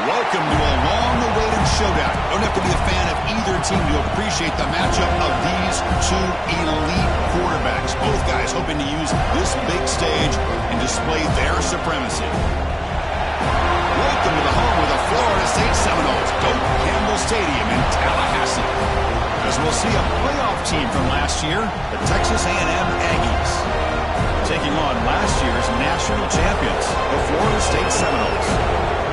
Welcome to a long-awaited showdown. Don't have to be a fan of either team to appreciate the matchup of these two elite quarterbacks. Both guys hoping to use this big stage and display their supremacy. Welcome to the home of the Florida State Seminoles, Doak Campbell Stadium in Tallahassee. As we'll see a playoff team from last year, the Texas A&M Aggies, taking on last year's national champions, the Florida State Seminoles.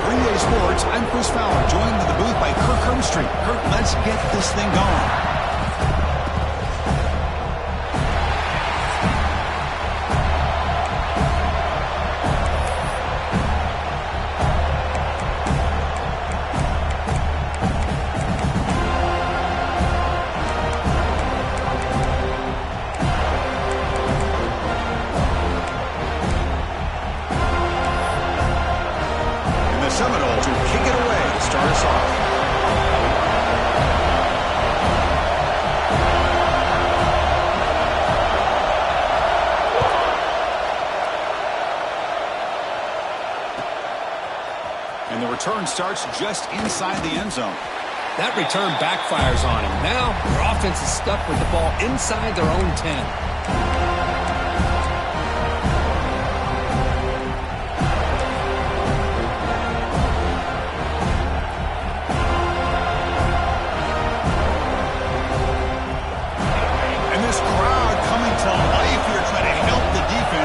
For EA Sports, I'm Chris Fowler, joined in the booth by Kirk Herbstreit. Kirk, let's get this thing going. Seminoles will kick it away to start us off. And the return starts just inside the end zone. That return backfires on him. Now their offense is stuck with the ball inside their own 10.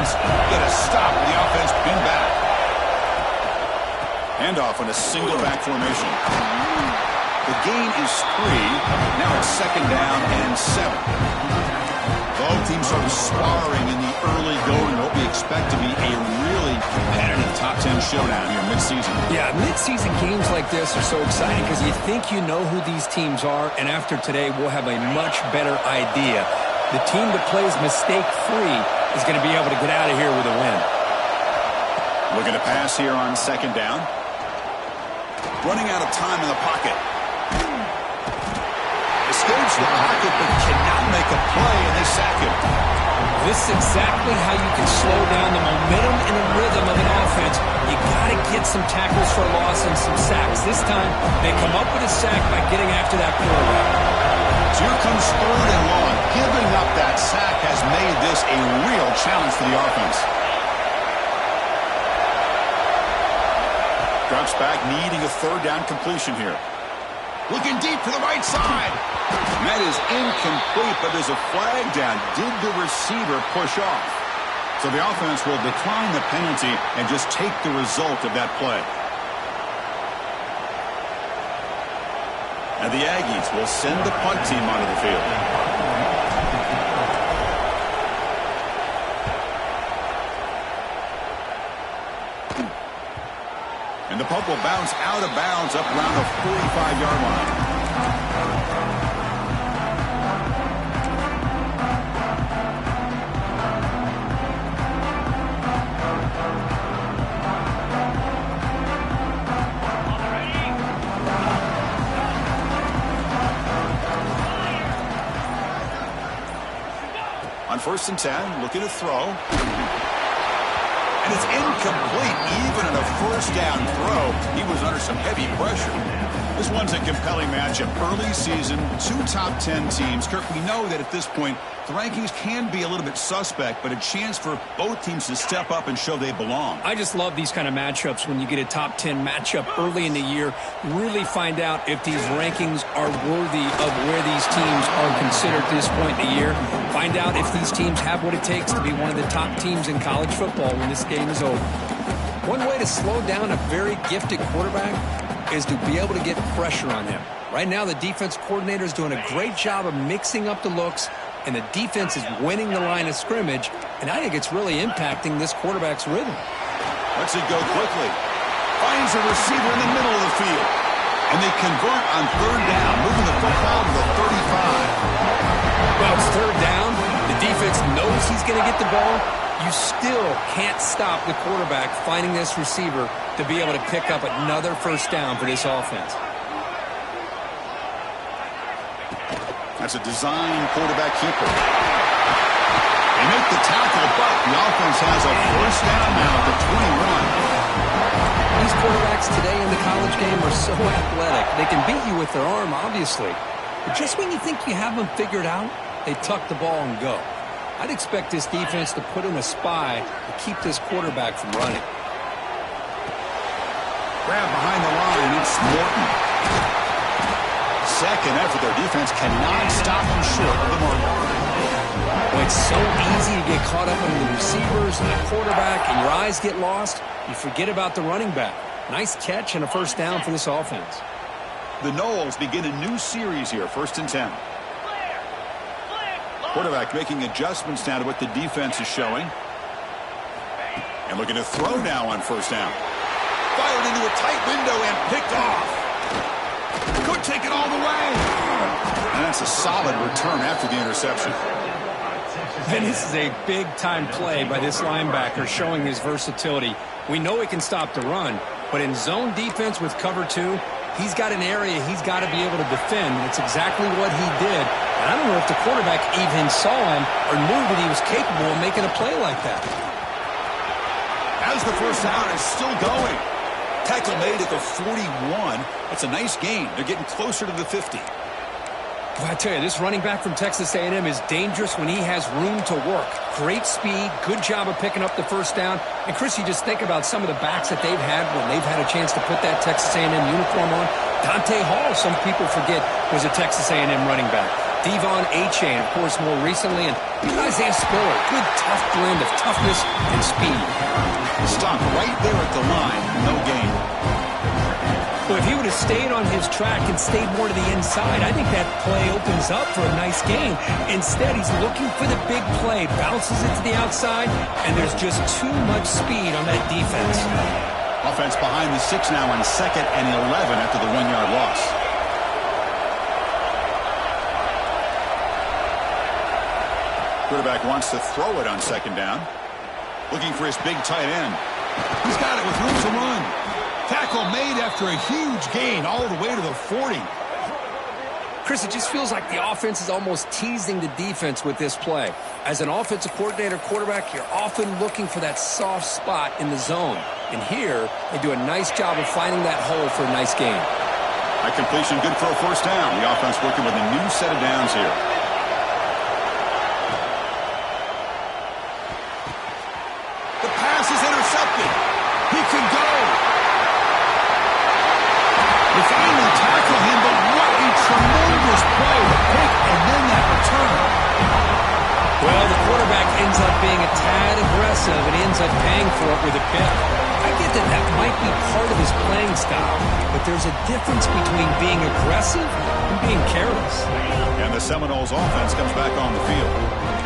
Get a stop. The offense pinned back. Handoff on a single back formation. The gain is 3. Now it's 2nd down and 7. Both teams sort of sparring in the early going. What we expect to be a really competitive top 10 showdown here mid-season. Yeah, mid-season games like this are so exciting because you think you know who these teams are, and after today we'll have a much better idea. The team that plays mistake-free is going to be able to get out of here with a win. Looking to pass here on 2nd down. Running out of time in the pocket. Escapes the pocket but cannot make a play, and they sack him. This is exactly how you can slow down the momentum and the rhythm of an offense. You got to get some tackles for a loss and some sacks. This time, they come up with a sack by getting after that quarterback. So here comes 3rd and long. Giving up that sack has made this a real challenge for the offense. Drops back, needing a 3rd down completion here. Looking deep to the right side. That is incomplete, but there's a flag down. Did the receiver push off? So the offense will decline the penalty and just take the result of that play. And the Aggies will send the punt team onto the field. And the punt will bounce out of bounds up around the 45-yard line. On 1st and 10, looking to throw. And it's incomplete. Even in a 1st down throw, he was under some heavy pressure. This one's a compelling matchup. Early season, 2 top 10 teams. Kirk, we know that at this point, the rankings can be a little bit suspect, but a chance for both teams to step up and show they belong. I just love these kind of matchups when you get a top 10 matchup early in the year. Really find out if these rankings are worthy of where these teams are considered at this point in the year. Find out if these teams have what it takes to be one of the top teams in college football when this game is over. One way to slow down a very gifted quarterback is to be able to get pressure on him. Right now, the defense coordinator is doing a great job of mixing up the looks, and the defense is winning the line of scrimmage, and I think it's really impacting this quarterback's rhythm. Lets it go quickly. Finds a receiver in the middle of the field. And they convert on 3rd down, moving the football to the 35. Well, it's 3rd down. The defense knows he's going to get the ball. You still can't stop the quarterback finding this receiver to be able to pick up another 1st down for this offense. That's a design quarterback keeper. They make the tackle, but the offense has a 1st down now at the 21. You these quarterbacks today in the college game are so athletic. They can beat you with their arm, obviously. But just when you think you have them figured out, they tuck the ball and go. I'd expect this defense to put in a spy to keep this quarterback from running. Grab behind the line, it's Morton. Second effort, their defense cannot stop them short of the mark. Well, it's so easy to get caught up in the receivers and the quarterback, and your eyes get lost. You forget about the running back. Nice catch and a first down for this offense. The Noles begin a new series here, 1st and 10. Quarterback making adjustments now to what the defense is showing. And looking to throw now on 1st down. Fired into a tight window and picked off. Could take it all the way. And that's a solid return after the interception. And this is a big-time play by this linebacker showing his versatility. We know he can stop the run, but in zone defense with cover 2, he's got an area he's got to be able to defend. It's exactly what he did. And I don't know if the quarterback even saw him or knew that he was capable of making a play like that. As the first down is still going. Tackle made at the 41. That's a nice gain. They're getting closer to the 50. Well, I tell you, this running back from Texas A&M is dangerous when he has room to work. Great speed, good job of picking up the first down. And, Chris, you just think about some of the backs that they've had when they've had a chance to put that Texas A&M uniform on. Dante Hall, some people forget, was a Texas A&M running back. Devon Achane, of course, more recently. And Isaiah Spiller, good tough blend of toughness and speed. Stopped right there at the line. No gain. Well, if he would have stayed on his track and stayed more to the inside, I think that play opens up for a nice gain. Instead, he's looking for the big play, bounces it to the outside, and there's just too much speed on that defense. Offense behind the 6 now on 2nd and 11 after the 1-yard loss. Quarterback wants to throw it on 2nd down. Looking for his big tight end. He's got it with room to run. Tackle made after a huge gain all the way to the 40. Chris, it just feels like the offense is almost teasing the defense with this play. As an offensive coordinator quarterback, you're often looking for that soft spot in the zone. And here, they do a nice job of finding that hole for a nice gain. That completion good for a first down. The offense working with a new set of downs here. The pass is intercepted. He can go. They finally tackle him, but what a tremendous play. The pick and then that return. Well, the quarterback ends up being a tad aggressive and ends up paying for it with a pick. I get that that might be part of his playing style, but there's a difference between being aggressive and being careless. And the Seminoles offense comes back on the field.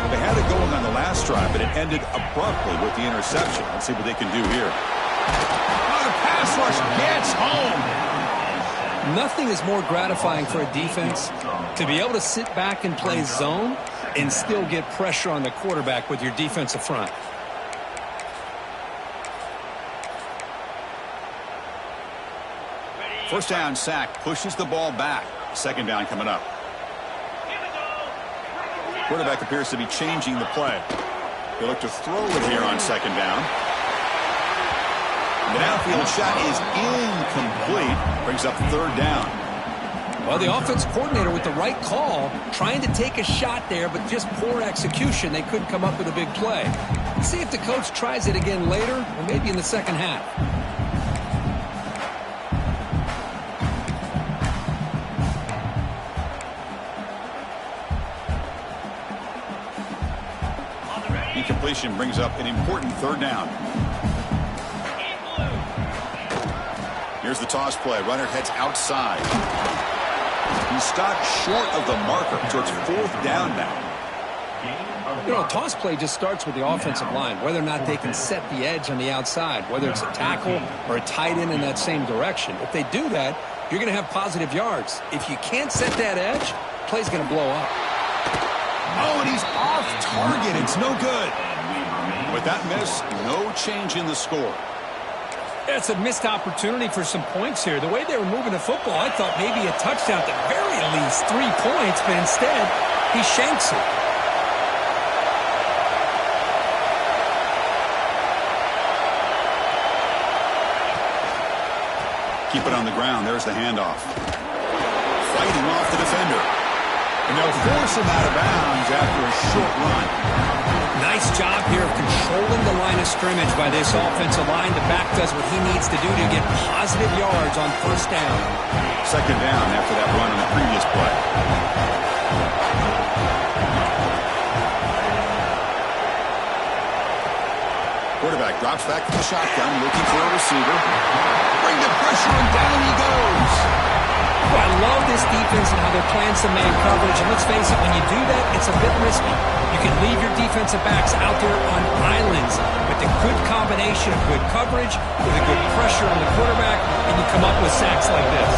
They had it going on the last drive, but it ended abruptly with the interception. Let's see what they can do here. Oh, the pass rush gets home. Nothing is more gratifying for a defense to be able to sit back and play zone and still get pressure on the quarterback with your defensive front. First down sack pushes the ball back. 2nd down coming up. Quarterback appears to be changing the play. They look to throw it here on 2nd down. The downfield shot is incomplete. Brings up 3rd down. Well, the offense coordinator with the right call, trying to take a shot there, but just poor execution. They couldn't come up with a big play. Let's see if the coach tries it again later, or maybe in the second half. Incompletion brings up an important 3rd down. Here's the toss play. Runner heads outside. He's stopped short of the marker, so it's 4th down now. You know, a toss play just starts with the offensive line, whether or not they can set the edge on the outside, whether it's a tackle or a tight end in that same direction. If they do that, you're going to have positive yards. If you can't set that edge, play's going to blow up. Oh, and he's off target. It's no good. With that miss, no change in the score. It's a missed opportunity for some points here. The way they were moving the football, I thought maybe a touchdown at the very least, 3 points, but instead, he shanks it. Keep it on the ground. There's the handoff. Fighting off the defender. And they'll force him out of bounds after a short run. Nice job here of controlling the line of scrimmage by this offensive line. The back does what he needs to do to get positive yards on first down. Second down after that run on the previous play. Quarterback drops back from the shotgun, looking for a receiver. Bring the pressure, and down he goes. Oh, I love this defense and how they're playing some man coverage. And let's face it, when you do that, it's a bit risky. You can leave your defensive backs out there on islands. But the good combination of good coverage with a good pressure on the quarterback, and you come up with sacks like this.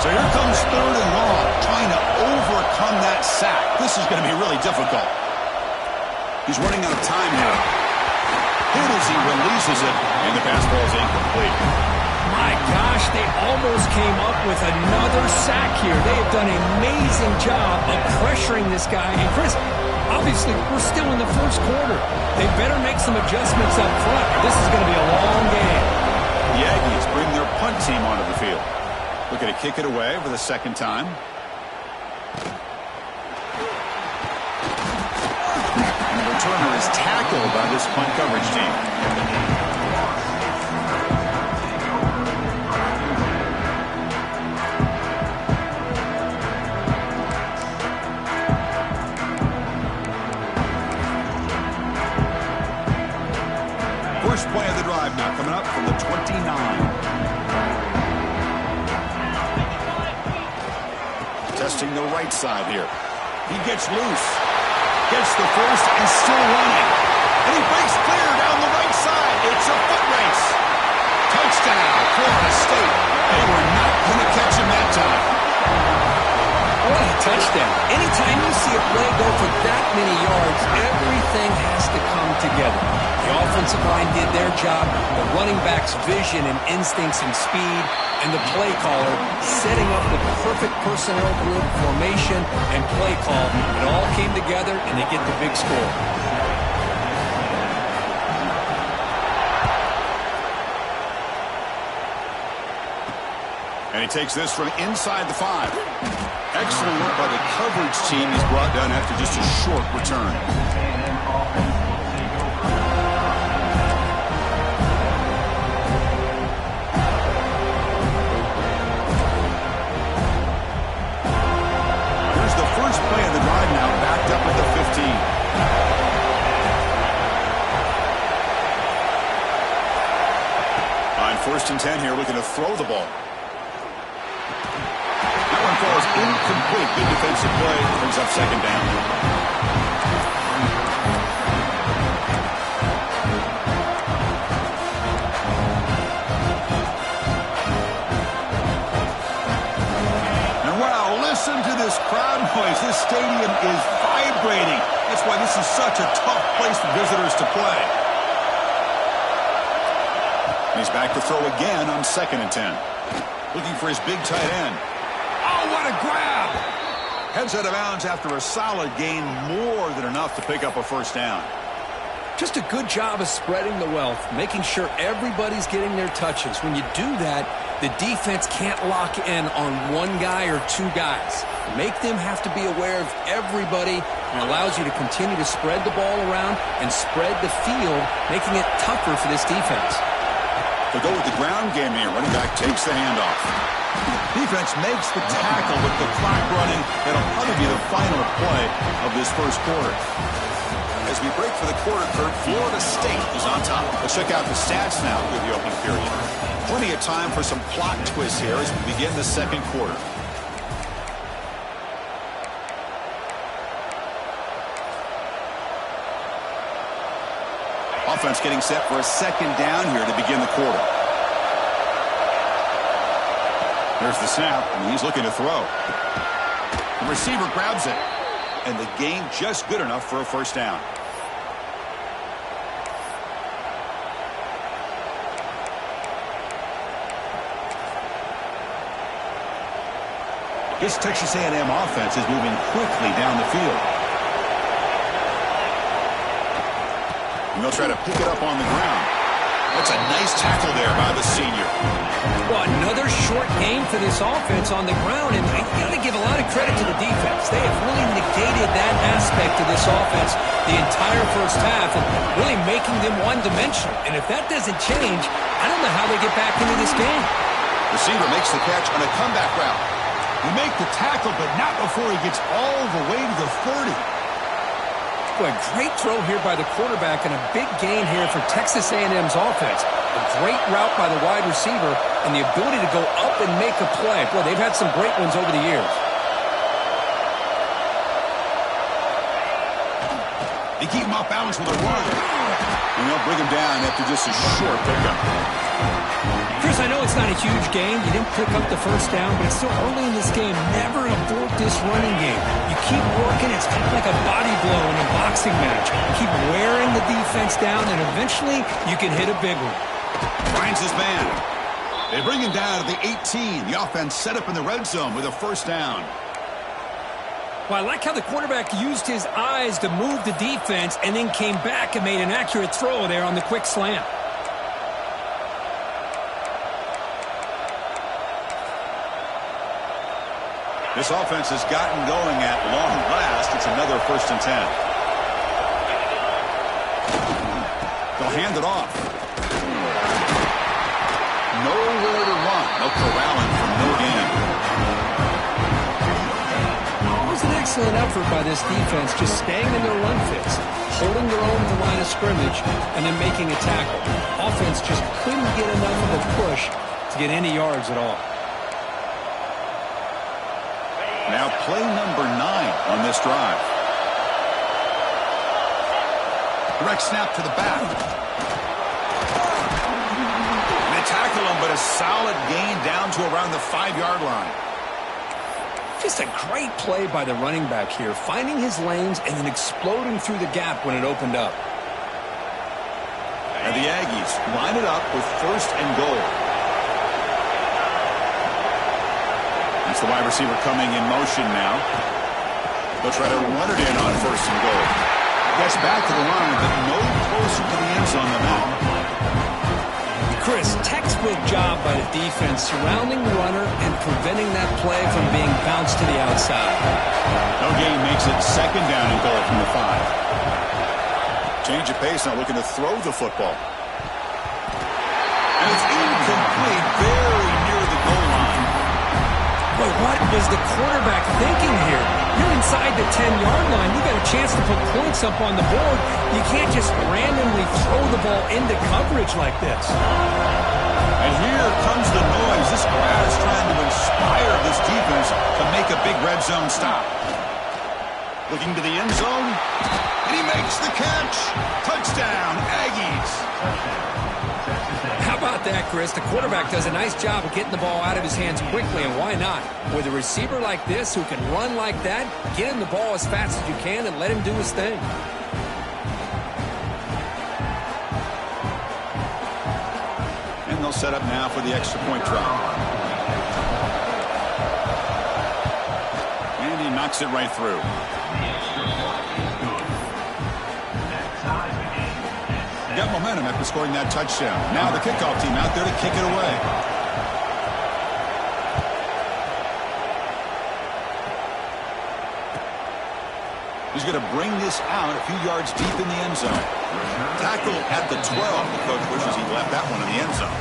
So here comes third and long, trying to overcome that sack. This is going to be really difficult. He's running out of time here. Hit as he releases it, and the pass ball is incomplete. My gosh, they almost came up with another sack here. They have done an amazing job of pressuring this guy. And Chris, obviously, we're still in the first quarter. They better make some adjustments up front. This is going to be a long game. The Aggies bring their punt team onto the field. Looking to kick it away for the second time. And the returner is tackled by this punt coverage team. First play of the drive now coming up from the 29. Testing the right side here. He gets loose. Gets the first and still running. And he breaks clear down the right side. It's a foot race. Touchdown, Florida State. They were not going to catch him that time. What a touchdown. Anytime you see a play go for that many yards, everything has to come together. The offensive line did their job, the running back's vision and instincts and speed, and the play caller setting up the perfect personnel group, formation, and play call. It all came together, and they get the big score. And he takes this from inside the 5. Excellent work by the coverage team. He's brought down after just a short return. Here's the first play of the drive now, backed up at the 15. On 1st and 10 here, looking to throw the ball. Falls incomplete. Good defensive play. Brings up second down. And wow, listen to this crowd noise. This stadium is vibrating. That's why this is such a tough place for visitors to play. And he's back to throw again on 2nd and 10. Looking for his big tight end. Oh, what a grab! Heads out of bounds after a solid gain, more than enough to pick up a first down. Just a good job of spreading the wealth, making sure everybody's getting their touches. When you do that, the defense can't lock in on one guy or two guys. Make them have to be aware of everybody, and allows you to continue to spread the ball around and spread the field, making it tougher for this defense. They go with the ground game here. Running back takes the handoff. Defense makes the tackle with the clock running. That'll probably be the final play of this first quarter. As we break for the quarter, Kurt, Florida State is on top. Let's check out the stats now through the opening period. Plenty of time for some plot twists here as we begin the second quarter. Offense getting set for a second down here to begin the quarter. There's the snap, and he's looking to throw. The receiver grabs it, and the gain just good enough for a first down. This Texas A&M offense is moving quickly down the field. And they'll try to pick it up on the ground. That's a nice tackle there by the senior. Well, another short gain for this offense on the ground, and you got to give a lot of credit to the defense. They have really negated that aspect of this offense the entire first half and really making them one-dimensional. And if that doesn't change, I don't know how they get back into this game. Receiver makes the catch on a comeback route. You make the tackle, but not before he gets all the way to the 30. Boy, a great throw here by the quarterback and a big gain here for Texas A&M's offense. A great route by the wide receiver and the ability to go up and make a play. Boy, they've had some great ones over the years. They keep him off balance with a run. And they'll bring him down after just a short pickup. Chris, I know it's not a huge gain. You didn't pick up the first down, but it's still early in this game. Never abort this running game. You keep working. It's kind of like a body blow in a boxing match. Keep wearing the defense down, and eventually you can hit a big one. Finds his man. They bring him down to the 18. The offense set up in the red zone with a first down. Well, I like how the quarterback used his eyes to move the defense and then came back and made an accurate throw there on the quick slant. This offense has gotten going at long last. It's another 1st and 10. They'll hand it off. Nowhere to run. They'll corral him from no gain. It was an excellent effort by this defense, just staying in their run fits, holding their own at the line of scrimmage, and then making a tackle. Offense just couldn't get enough of a push to get any yards at all. Now play number 9 on this drive. Direct snap to the back. They tackle him, but a solid gain down to around the 5-yard line. Just a great play by the running back here, finding his lanes and then exploding through the gap when it opened up. And the Aggies line it up with 1st and goal. That's the wide receiver coming in motion now. They'll try to run it in on 1st and goal. Gets back to the line, but no closer to the end zone than that. Chris, textbook job by the defense surrounding the runner and preventing that play from being bounced to the outside. No gain makes it 2nd down and goal from the 5. Change of pace, now looking to throw the football. And it's incomplete, very near the goal line. But what was the quarterback thinking here? You're inside the 10-yard line. You got a chance to put points up on the board. You can't just randomly throw the ball into coverage like this. And here comes the noise. This crowd is trying to inspire this defense to make a big red zone stop. Looking to the end zone, and he makes the catch. Touchdown, Aggies. How about that, Chris? The quarterback does a nice job of getting the ball out of his hands quickly, and why not? With a receiver like this who can run like that, get him the ball as fast as you can and let him do his thing. And they'll set up now for the extra point try. And he knocks it right through. Got momentum after scoring that touchdown. Now the kickoff team out there to kick it away. He's going to bring this out a few yards deep in the end zone. Tackle at the 12. The coach wishes he left that one in the end zone.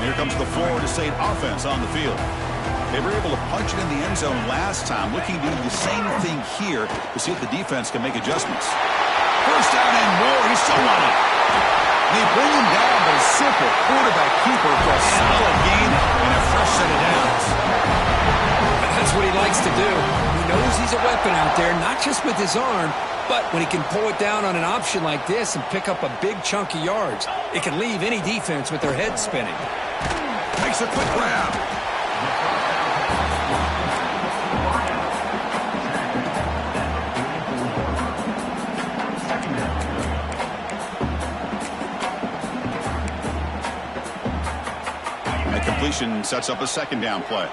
Here comes the Florida State offense on the field. They were able to punch it in the end zone last time, looking to do the same thing here to see if the defense can make adjustments. First down and more. He's still on it. They bring him down, but a simple quarterback keeper for a solid gain and a fresh set of downs. That's what he likes to do. He knows he's a weapon out there, not just with his arm, but when he can pull it down on an option like this and pick up a big chunk of yards, it can leave any defense with their head spinning. Makes a quick grab. Incompletion sets up a second down play.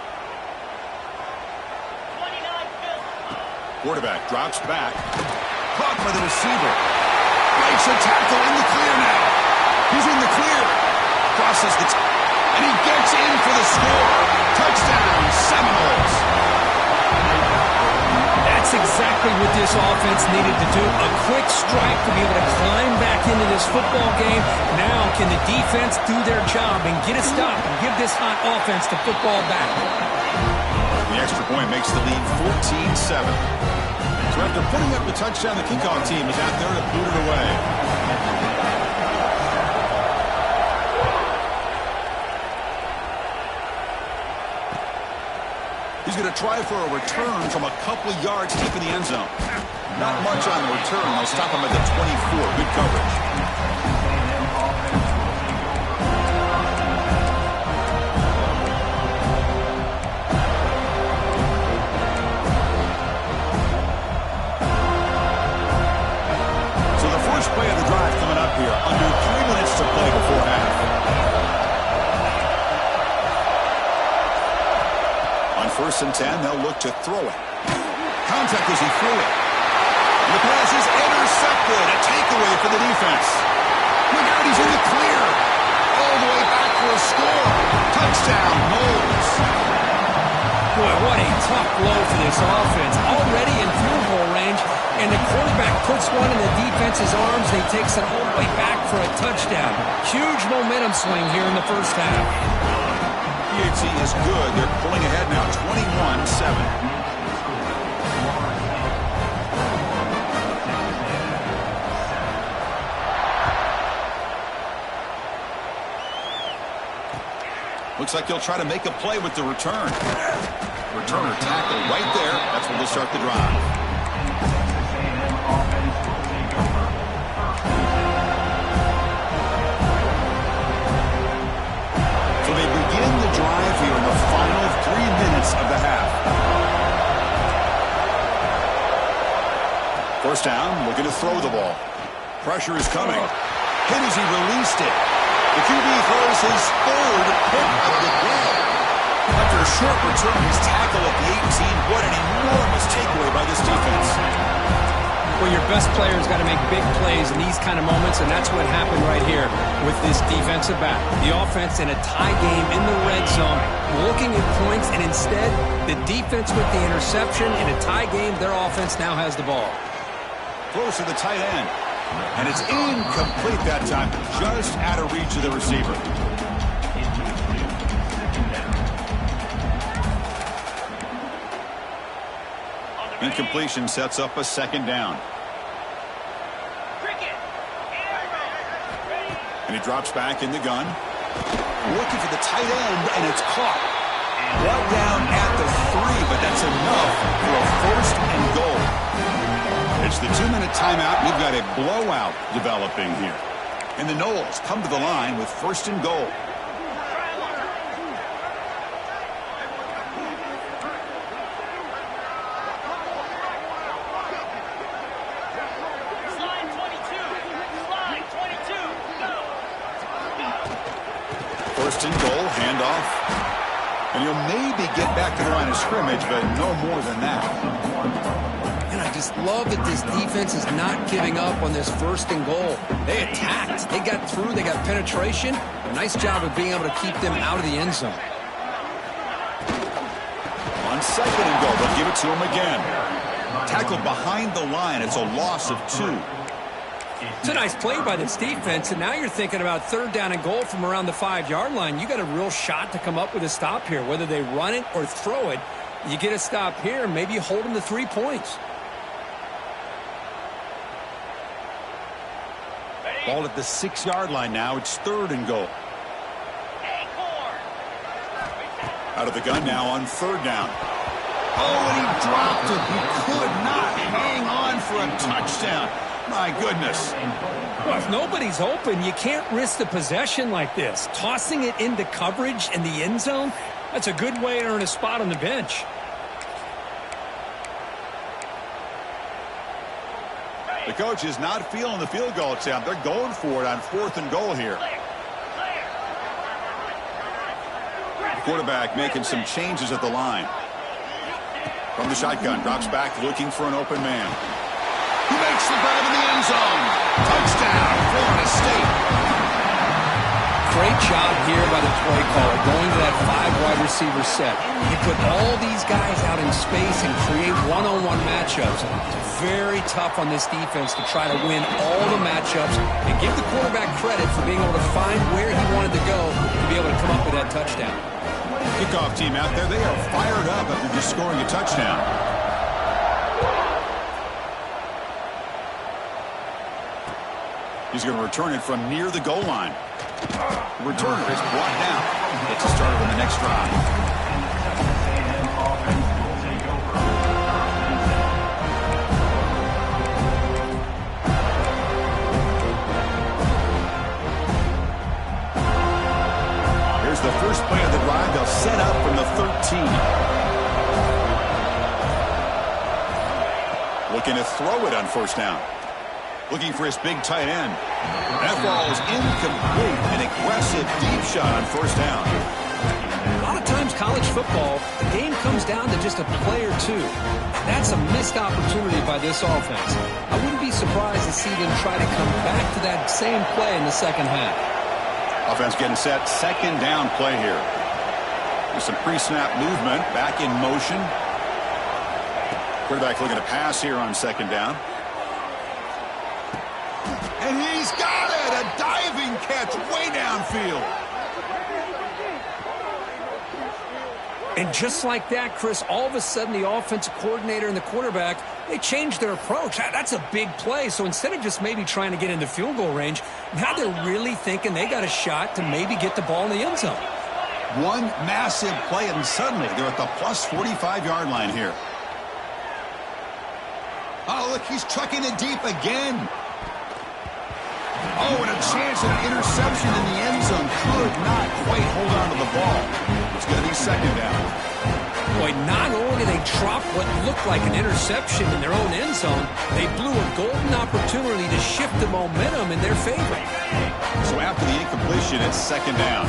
Quarterback drops back. Caught by the receiver. Breaks a tackle in the clear now. He's in the clear. Crosses the and he gets in for the score. Touchdown, Seminoles. That's exactly what this offense needed to do. A quick strike to be able to climb back into this football game. Now can the defense do their job and get a stop and give this hot offense the football back? The extra point makes the lead 14-7. So after putting up the touchdown, the kickoff team is out there to boot it away. He's going to try for a return from a couple of yards deep in the end zone. Not much on the return. They'll stop him at the 24. Good coverage. So the first play of the drive coming up here. Under 3 minutes to play before half. First and 10, they'll look to throw it. Contact as he threw it. And the pass is intercepted. A takeaway for the defense. Look out, he's in the clear. All the way back for a score. Touchdown, Noles. Boy, what a tough blow for this offense. Already in field goal range, and the quarterback puts one in the defense's arms, and he takes it all the way back for a touchdown. Huge momentum swing here in the first half. PAT is good. They're pulling ahead now, 21-7. Looks like he'll try to make a play with the return. Returner tackle right there. That's where they'll start the drive. Drive here in the final 3 minutes of the half. First down, looking to throw the ball. Pressure is coming. Hit as he released it. The QB throws his third pick of the day. After a short return, his tackle at the 18. What an enormous takeaway by this defense. Well, your best player's got to make big plays in these kind of moments, and that's what happened right here with this defensive back. The offense in a tie game in the red zone, looking at points, and instead, the defense with the interception. In a tie game, their offense now has the ball. Close to the tight end, and it's incomplete that time, just out of reach of the receiver. Incompletion sets up a second down. And he drops back in the gun. Looking for the tight end, and it's caught. Brought down at the 3, but that's enough for a first and goal. It's the 2-minute timeout. We've got a blowout developing here. And the Noles come to the line with first and goal. First and goal, handoff. And you'll maybe get back to the line of scrimmage, but no more than that. And I just love that this defense is not giving up on this first and goal. They attacked. They got through. They got penetration. A nice job of being able to keep them out of the end zone. On second and goal, they'll give it to him again. Tackled behind the line. It's a loss of 2. It's a nice play by this defense, and now you're thinking about third down and goal from around the 5-yard line. You got a real shot to come up with a stop here. Whether they run it or throw it, you get a stop here, maybe you hold them to 3 points. Ball at the 6-yard line now. It's third and goal. Out of the gun now on third down. Oh, and he dropped it. He could not hang on for a touchdown. My goodness. Well, if nobody's open, you can't risk the possession like this. Tossing it into coverage in the end zone, that's a good way to earn a spot on the bench. The coach is not feeling the field goal attempt. They're going for it on fourth and goal here. Quarterback making some changes at the line. From the shotgun, drops back looking for an open man. He makes the grab in the end zone. Touchdown, Florida State. Great job here by the play caller, going to that 5 wide receiver set. He put all these guys out in space and create one-on-one matchups. It's very tough on this defense to try to win all the matchups and give the quarterback credit for being able to find where he wanted to go to be able to come up with that touchdown. Kickoff team out there, they are fired up after just scoring a touchdown. He's going to return it from near the goal line. The returner is brought down. Gets started on the next drive. Here's the first play of the drive. They'll set up from the 13. Looking to throw it on first down. Looking for his big tight end. That ball is incomplete. An aggressive deep shot on first down. A lot of times college football, the game comes down to just a play or two. That's a missed opportunity by this offense. I wouldn't be surprised to see them try to come back to that same play in the second half. Offense getting set. Second down play here. There's some pre-snap movement. Back in motion. Quarterback looking to pass here on second down. And he's got it! A diving catch way downfield. And just like that, Chris, all of a sudden the offensive coordinator and the quarterback, they changed their approach. That's a big play. So instead of just maybe trying to get into field goal range, now they're really thinking they got a shot to maybe get the ball in the end zone. One massive play, and suddenly they're at the plus 45-yard line here. Oh, look, he's trucking it deep again. Oh, and a chance at an interception in the end zone. Could not quite hold on to the ball. It's going to be second down. Boy, not only did they drop what looked like an interception in their own end zone, they blew a golden opportunity to shift the momentum in their favor. So after the incompletion, it's second down.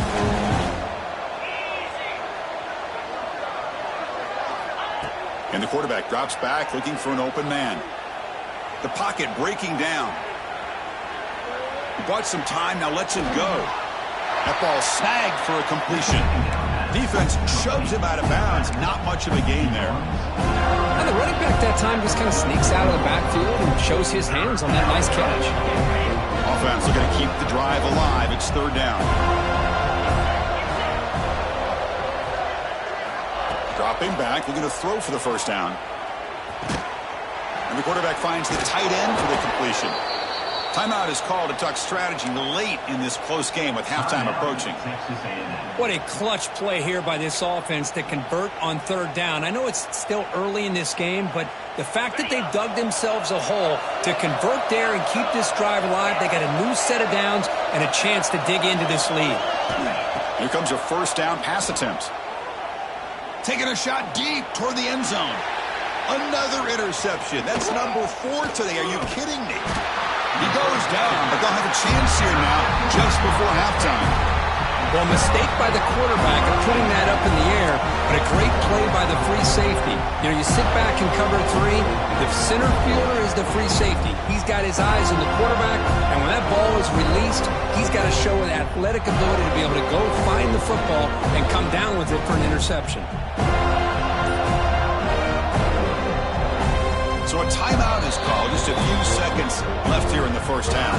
And the quarterback drops back looking for an open man. The pocket breaking down. He bought some time, now lets him go. That ball snagged for a completion. Defense shoves him out of bounds. Not much of a gain there. Now the running back that time just kind of sneaks out of the backfield and shows his hands on that nice catch. Offense looking to keep the drive alive. It's third down. Dropping back, looking to throw for the first down. And the quarterback finds the tight end for the completion. Timeout is called to talk strategy late in this close game with halftime approaching. What a clutch play here by this offense to convert on third down. I know it's still early in this game, but the fact that they've dug themselves a hole to convert there and keep this drive alive, they got a new set of downs and a chance to dig into this lead. Here comes a first down pass attempt. Taking a shot deep toward the end zone. Another interception. That's number 4 today. Are you kidding me? He goes down, but they'll have a chance here now just before halftime. Well, a mistake by the quarterback of putting that up in the air, but a great play by the free safety. You know, you sit back and cover 3. The center fielder is the free safety. He's got his eyes on the quarterback, and when that ball is released, he's got to show an athletic ability to be able to go find the football and come down with it for an interception. So a timeout is called. Just a few seconds left here in the first half.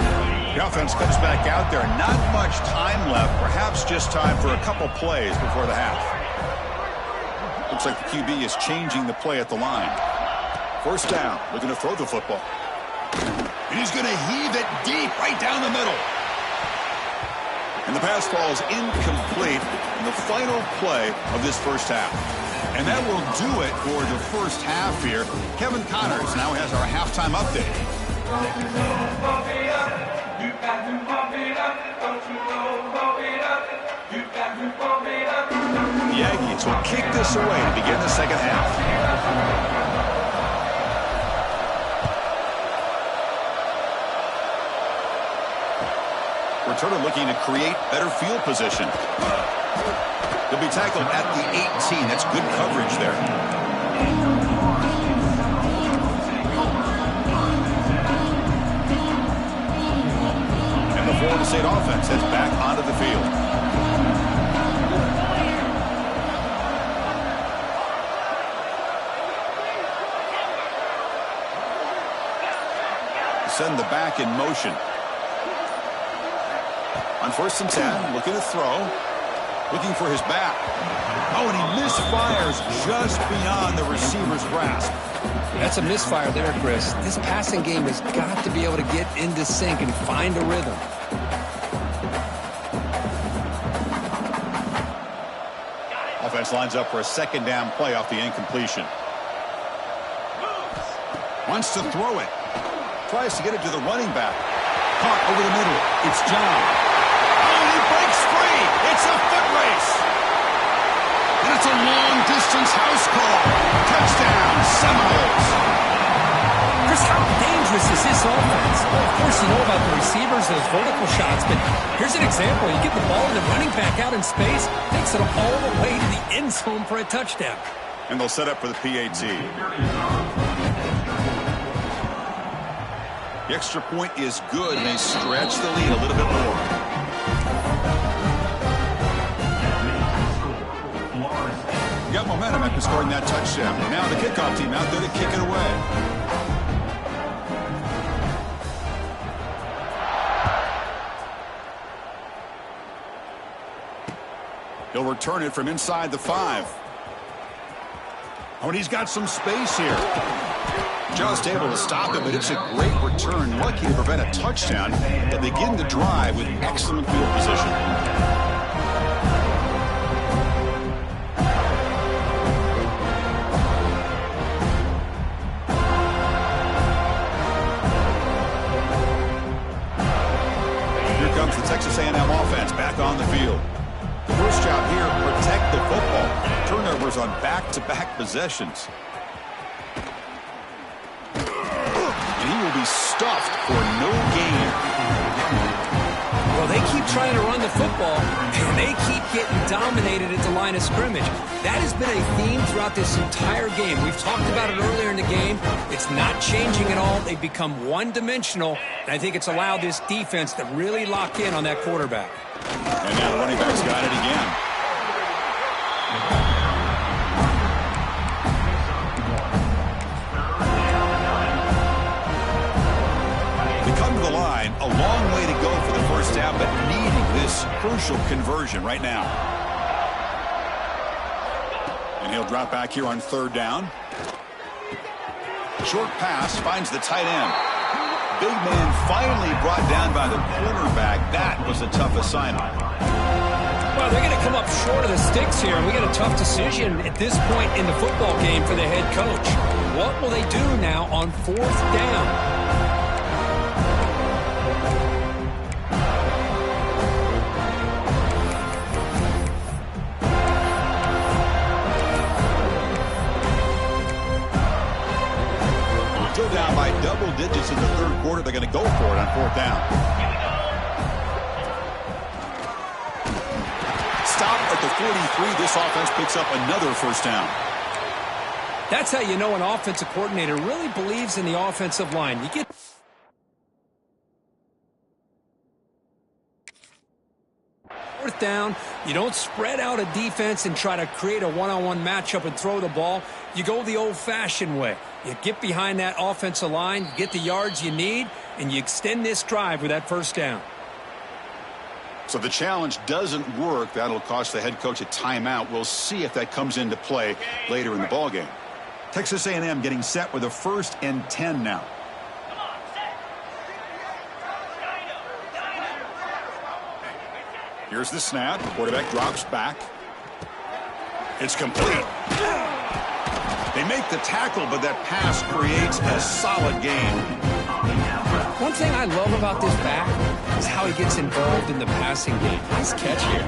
The offense comes back out there. Not much time left. Perhaps just time for a couple plays before the half. Looks like the QB is changing the play at the line. First down. Looking to throw the football. And he's going to heave it deep right down the middle. And the pass ball is incomplete in the final play of this first half. And that will do it for the first half here. Kevin Connors now has our halftime update. The Aggies will kick this away to begin the second half. Returner looking to create better field position. He'll be tackled at the 18. That's good coverage there. And the Florida State offense heads back onto the field. Send the back in motion. On 1st and 10, looking to throw. Looking for his back. Oh, and he misfires just beyond the receiver's grasp. That's a misfire there, Chris. This passing game has got to be able to get into sync and find a rhythm. Offense lines up for a 2nd down play off the incompletion. Wants to throw it. Tries to get it to the running back. Caught over the middle. It's John. Oh, and he breaks free. It's a foot race. And it's a long-distance house call. Touchdown, Seminoles. Chris, how dangerous is this offense? Well, of course, you know about the receivers, those vertical shots, but here's an example. You get the ball and the running back out in space, takes it all the way to the end zone for a touchdown. And they'll set up for the PAT. The extra point is good, and they stretch the lead a little bit more. Got momentum after scoring that touchdown. Now the kickoff team out there to kick it away. He'll return it from inside the 5. Oh, and he's got some space here. Just able to stop it, but it's a great return. Lucky to prevent a touchdown, but they begin the drive with excellent field position. Here comes the Texas A&M offense back on the field. The first job here, protect the football. Turnovers on back-to-back possessions. And he will be stuffed for no gain. Well, they keep trying to run the football, and they keep getting dominated at the line of scrimmage. That has been a theme throughout this entire game. We've talked about it earlier in the game. It's not changing at all. They've become one-dimensional, and I think it's allowed this defense to really lock in on that quarterback. And now the running back's got it again. The line, a long way to go for the first down, but needing this crucial conversion right now. And he'll drop back here on 3rd down. Short pass finds the tight end. Big man finally brought down by the cornerback. That was a tough assignment. Well, they're going to come up short of the sticks here, and we got a tough decision at this point in the football game for the head coach. What will they do now on 4th down? Still down by double digits in the 3rd quarter. They're going to go for it on 4th down. Stop at the 43. This offense picks up another 1st down. That's how you know an offensive coordinator really believes in the offensive line. You get 4th down, you don't spread out a defense and try to create a one-on-one matchup and throw the ball. You go the old-fashioned way. You get behind that offensive line, you get the yards you need, and you extend this drive with that 1st down. So the challenge doesn't work. That'll cost the head coach a timeout. We'll see if that comes into play later in the ballgame. Texas A&M getting set with a 1st and 10 now. Here's the snap. The quarterback drops back. It's complete. They make the tackle, but that pass creates a solid gain. One thing I love about this back is how he gets involved in the passing game. Nice catch here.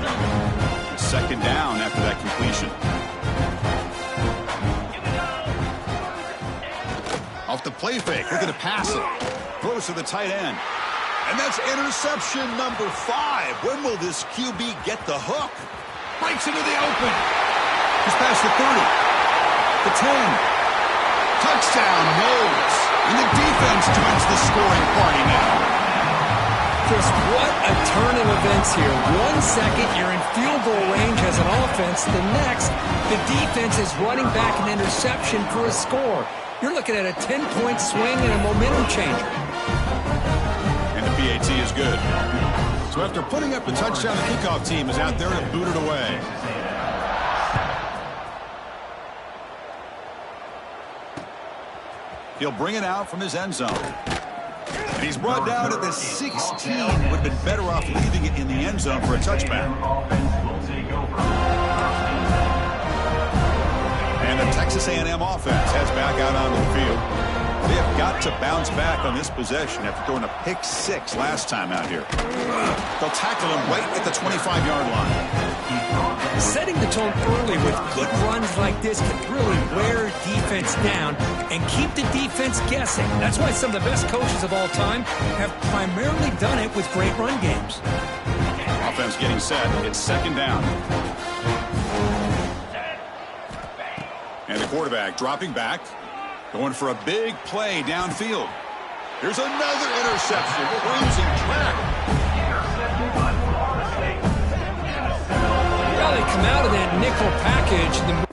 2nd down after that completion. Off the play fake. Looking to pass it. Throws to the tight end. And that's interception number 5. When will this QB get the hook? Breaks into the open. He's past the 30. The 10. Touchdown, Knowles. And the defense joins the scoring party now. Chris, what a turn of events here. 1 second, you're in field goal range as an offense. The next, the defense is running back an interception for a score. You're looking at a 10-point swing and a momentum changer. And the PAT is good. So after putting up the touchdown, the kickoff team is out there to boot it away. He'll bring it out from his end zone. And he's brought down at the 16. Would have been better off leaving it in the end zone for a touchback. And the Texas A&M offense heads back out onto the field. They have got to bounce back on this possession after throwing a pick 6 last time out here. They'll tackle him right at the 25-yard line. Setting the tone early with good runs like this can really wear defense down and keep the defense guessing. That's why some of the best coaches of all time have primarily done it with great run games. Offense getting set. It's second down. And the quarterback dropping back, going for a big play downfield. Here's another interception. Losing track. Well, they come out of that nickel package.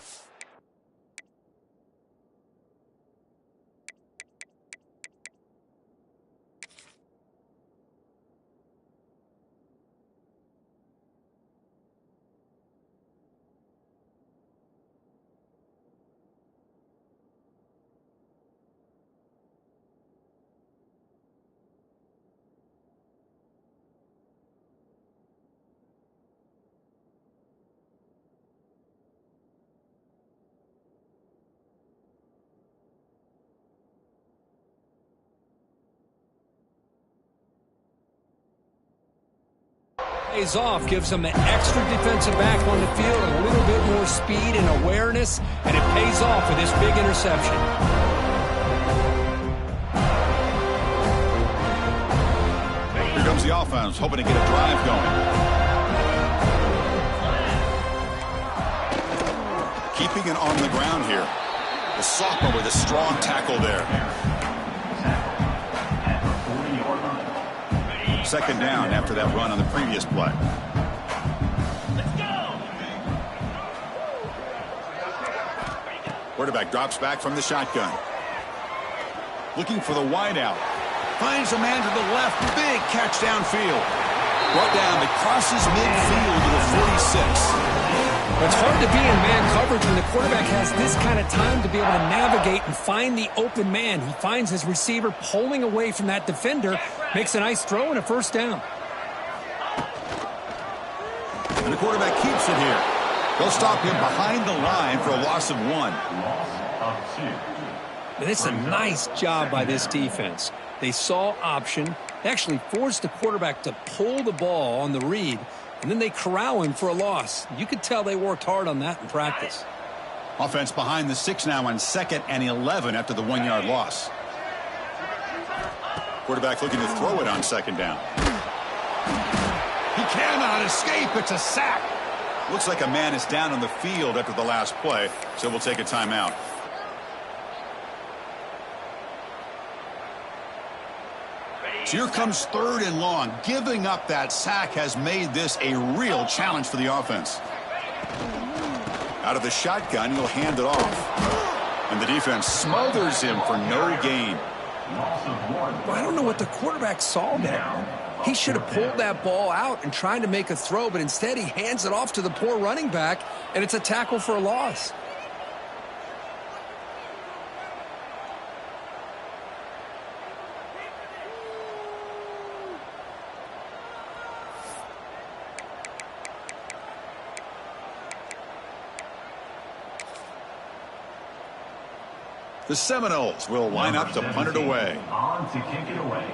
Pays off, gives them an extra defensive back on the field, a little bit more speed and awareness, and it pays off with this big interception. Here comes the offense, hoping to get a drive going. Keeping it on the ground here. The sophomore with a strong tackle there. Second down after that run on the previous play. Quarterback drops back from the shotgun. Looking for the wideout. Finds a man to the left. Big catch downfield. Brought down. It crosses midfield to the 46. It's hard to be in man coverage when the quarterback has this kind of time to be able to navigate and find the open man. He finds his receiver pulling away from that defender, makes a nice throw and a first down. And the quarterback keeps it here. They'll stop him behind the line for a loss of 1. And it's a nice job by this defense. They saw option. They actually forced the quarterback to pull the ball on the read, and then they corral him for a loss. You could tell they worked hard on that in practice. Offense behind the 6 now on 2nd and 11 after the 1-yard loss. Quarterback looking to throw it on second down. He cannot escape. It's a sack. Looks like a man is down on the field after the last play, so we'll take a timeout. So here comes 3rd and long. Giving up that sack has made this a real challenge for the offense. Out of the shotgun, he'll hand it off. And the defense smothers him for no gain. Well, I don't know what the quarterback saw there. He should have pulled that ball out and tried to make a throw, but instead he hands it off to the poor running back, and it's a tackle for a loss. The Seminoles will line up to punt it away. On to kick it away.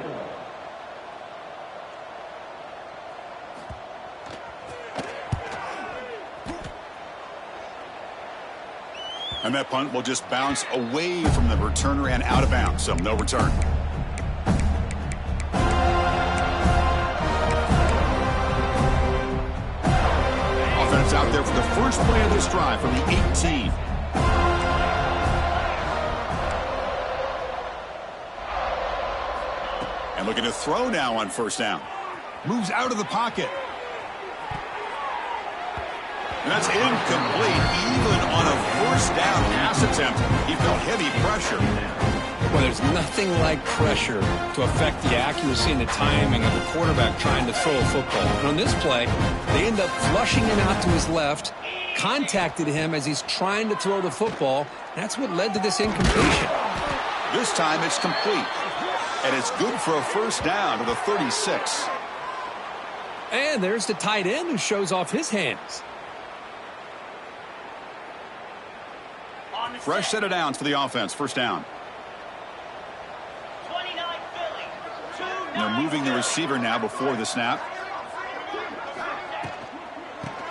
And that punt will just bounce away from the returner and out of bounds, so no return. Offense offense out there for the first play of this drive from the 18. And looking to throw now on first down. Moves out of the pocket. And that's incomplete. Even on a first down pass attempt, he felt heavy pressure. Well, there's nothing like pressure to affect the accuracy and the timing of a quarterback trying to throw a football. And on this play, they end up flushing him out to his left, contacted him as he's trying to throw the football. That's what led to this incompletion. This time it's complete. And it's good for a first down to the 36. And there's the tight end who shows off his hands. Fresh set of downs for the offense. First down. And they're moving the receiver now before the snap.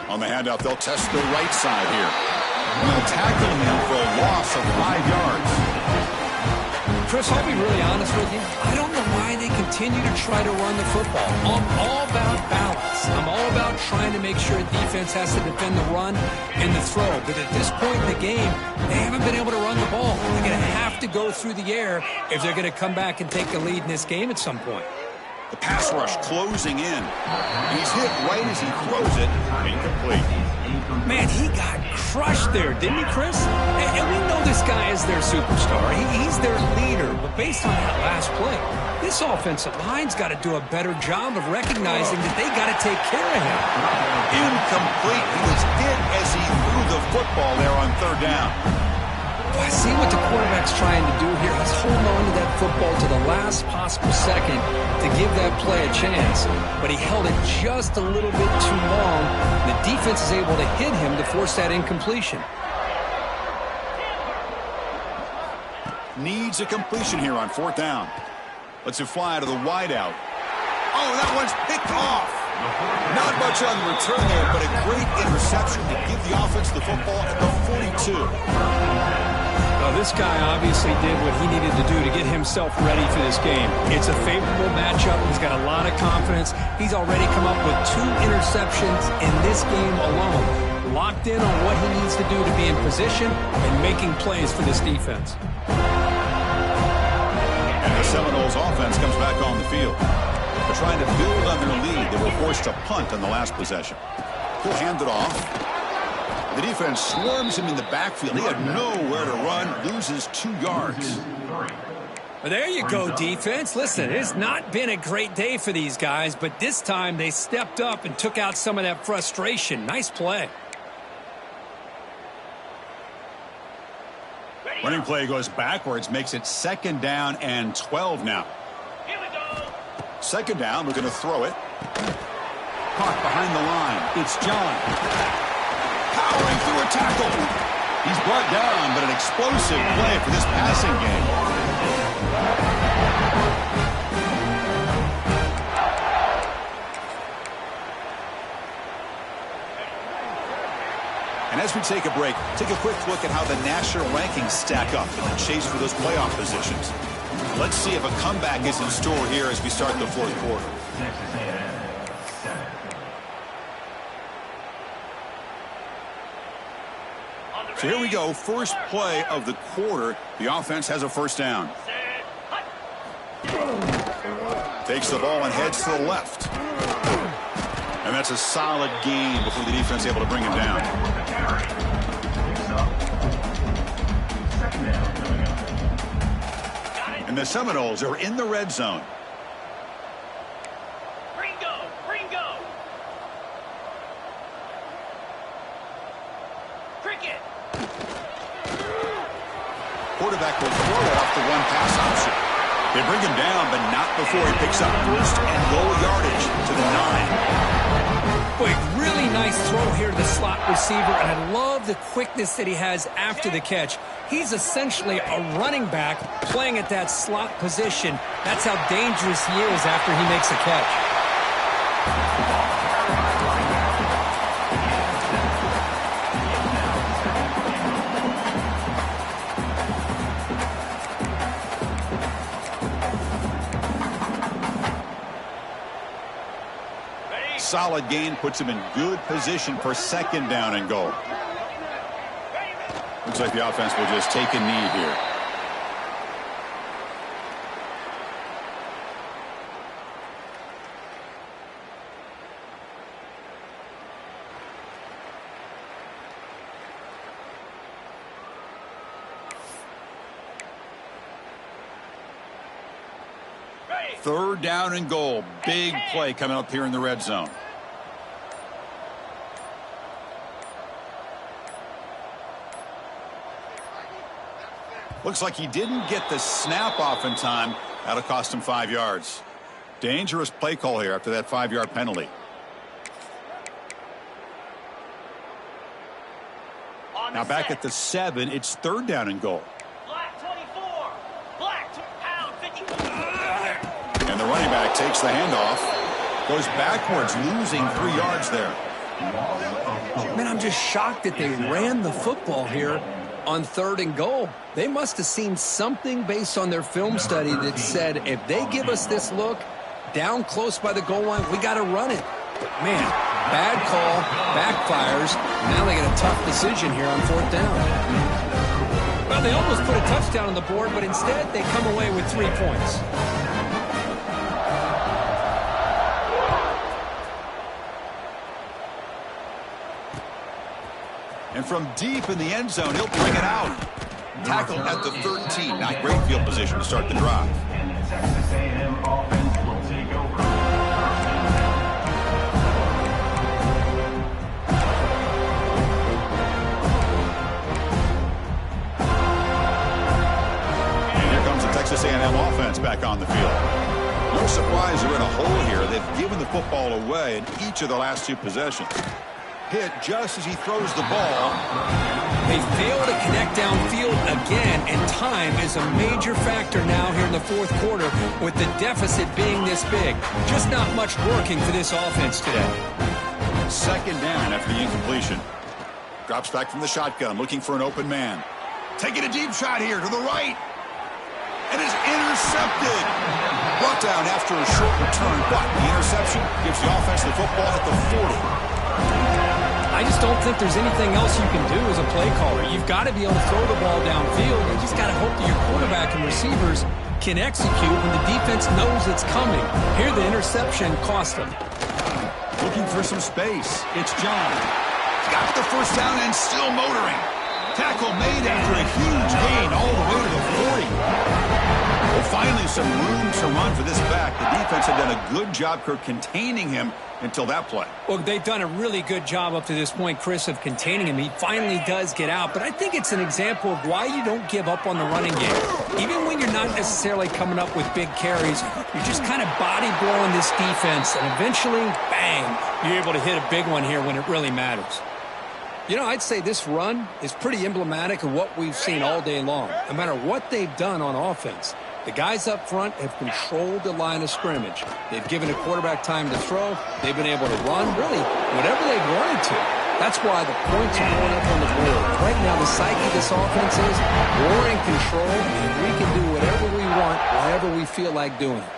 On the handoff, they'll test the right side here. And they'll tackle him for a loss of 5 yards. Chris, I'll be really honest with you. I don't know why they continue to try to run the football. I'm all about balance. I'm all about trying to make sure defense has to defend the run and the throw. But at this point in the game, they haven't been able to run the ball. They're going to have to go through the air if they're going to come back and take the lead in this game at some point. The pass rush closing in. He's hit right as he throws it. Incomplete. Man, he got crushed there, didn't he, Chris? And we know this guy is their superstar. He's their leader. But based on that last play, this offensive line's got to do a better job of recognizing that they got to take care of him. Incomplete. He was hit as he threw the football there on third down. I see what the quarterback's trying to do here. He's holding on to that football to the last possible second to give that play a chance. But he held it just a little bit too long. The defense is able to hit him to force that incompletion. Needs a completion here on fourth down. Lets it fly to the wideout. Oh, that one's picked off. Not much on the return there, but a great interception to give the offense the football at the 42. Well, this guy obviously did what he needed to do to get himself ready for this game. It's a favorable matchup. He's got a lot of confidence. He's already come up with 2 interceptions in this game alone. Locked in on what he needs to do to be in position and making plays for this defense. And the Seminoles offense comes back on the field. They're trying to build on their lead. They were forced to punt on the last possession. He'll hand it off. The defense swarms him in the backfield. He had nowhere to run, loses 2 yards. Well, there you go, defense. Listen, it's not been a great day for these guys, but this time they stepped up and took out some of that frustration. Nice play. Running play goes backwards, makes it 2nd down and 12 now. Here we go. 2nd down, looking to throw it. Caught behind the line. It's John. Powering through a tackle. He's brought down, but an explosive play for this passing game. And as we take a break, take a quick look at how the national rankings stack up in the chase for those playoff positions. Let's see if a comeback is in store here as we start the 4th quarter. So here we go, first play of the quarter. The offense has a first down. Takes the ball and heads to the left. And that's a solid gain before the defense is able to bring him down. And the Seminoles are in the red zone. Quarterback will throw it off the one pass option. They bring him down, but not before he picks up first and goal yardage to the 9. Boy, really nice throw here to the slot receiver, and I love the quickness that he has after the catch. He's essentially a running back playing at that slot position. That's how dangerous he is after he makes a catch. solid gain puts him in good position for second down and goal. Looks like the offense will just take a knee here. Third down and goal. Big play coming up here in the red zone. Looks like he didn't get the snap off in time. That'll cost him 5 yards. Dangerous play call here after that 5-yard penalty. Now back at the 7, it's third down and goal. And the running back takes the handoff. Goes backwards, losing 3 yards there. Man, I'm just shocked that they ran the football here on third and goal. They must have seen something based on their film study that said, if they give us this look down close by the goal line, we got to run it. But man, bad call, backfires. Now they get a tough decision here on fourth down. Well, they almost put a touchdown on the board, but instead they come away with 3 points. And from deep in the end zone, he'll bring it out. Tackle at the 13. Not great field position to start the drive. And here comes the Texas A&M offense back on the field. No surprise they're in a hole here. They've given the football away in each of the last 2 possessions. Hit just as he throws the ball. They fail to connect downfield again, and time is a major factor now here in the fourth quarter with the deficit being this big. Just not much working for this offense today. Second down after the incompletion. Drops back from the shotgun, looking for an open man. Taking a deep shot here to the right. And is intercepted. Brought down after a short return, but the interception gives the offense the football at the 40. I just don't think there's anything else you can do as a play caller. You've got to be able to throw the ball downfield. You just got to hope that your quarterback and receivers can execute when the defense knows it's coming. Here, the interception cost them. Looking for some space. It's John. He's got the first down and still motoring. Tackle made after a huge gain all the way to the 40. Well, finally some room to run for this back. The defense had done a good job containing him until that play. Well, they've done a really good job up to this point, Chris, of containing him. He finally does get out, but I think it's an example of why you don't give up on the running game. Even when you're not necessarily coming up with big carries, you're just kind of body blowing this defense, and eventually, bang, you're able to hit a big one here when it really matters. You know, I'd say this run is pretty emblematic of what we've seen all day long. No matter what they've done on offense, the guys up front have controlled the line of scrimmage. They've given a quarterback time to throw. They've been able to run, really, whatever they've wanted to. That's why the points are going up on the board. Right now, the psyche of this offense is we're in control, and we can do whatever we want, wherever we feel like doing it.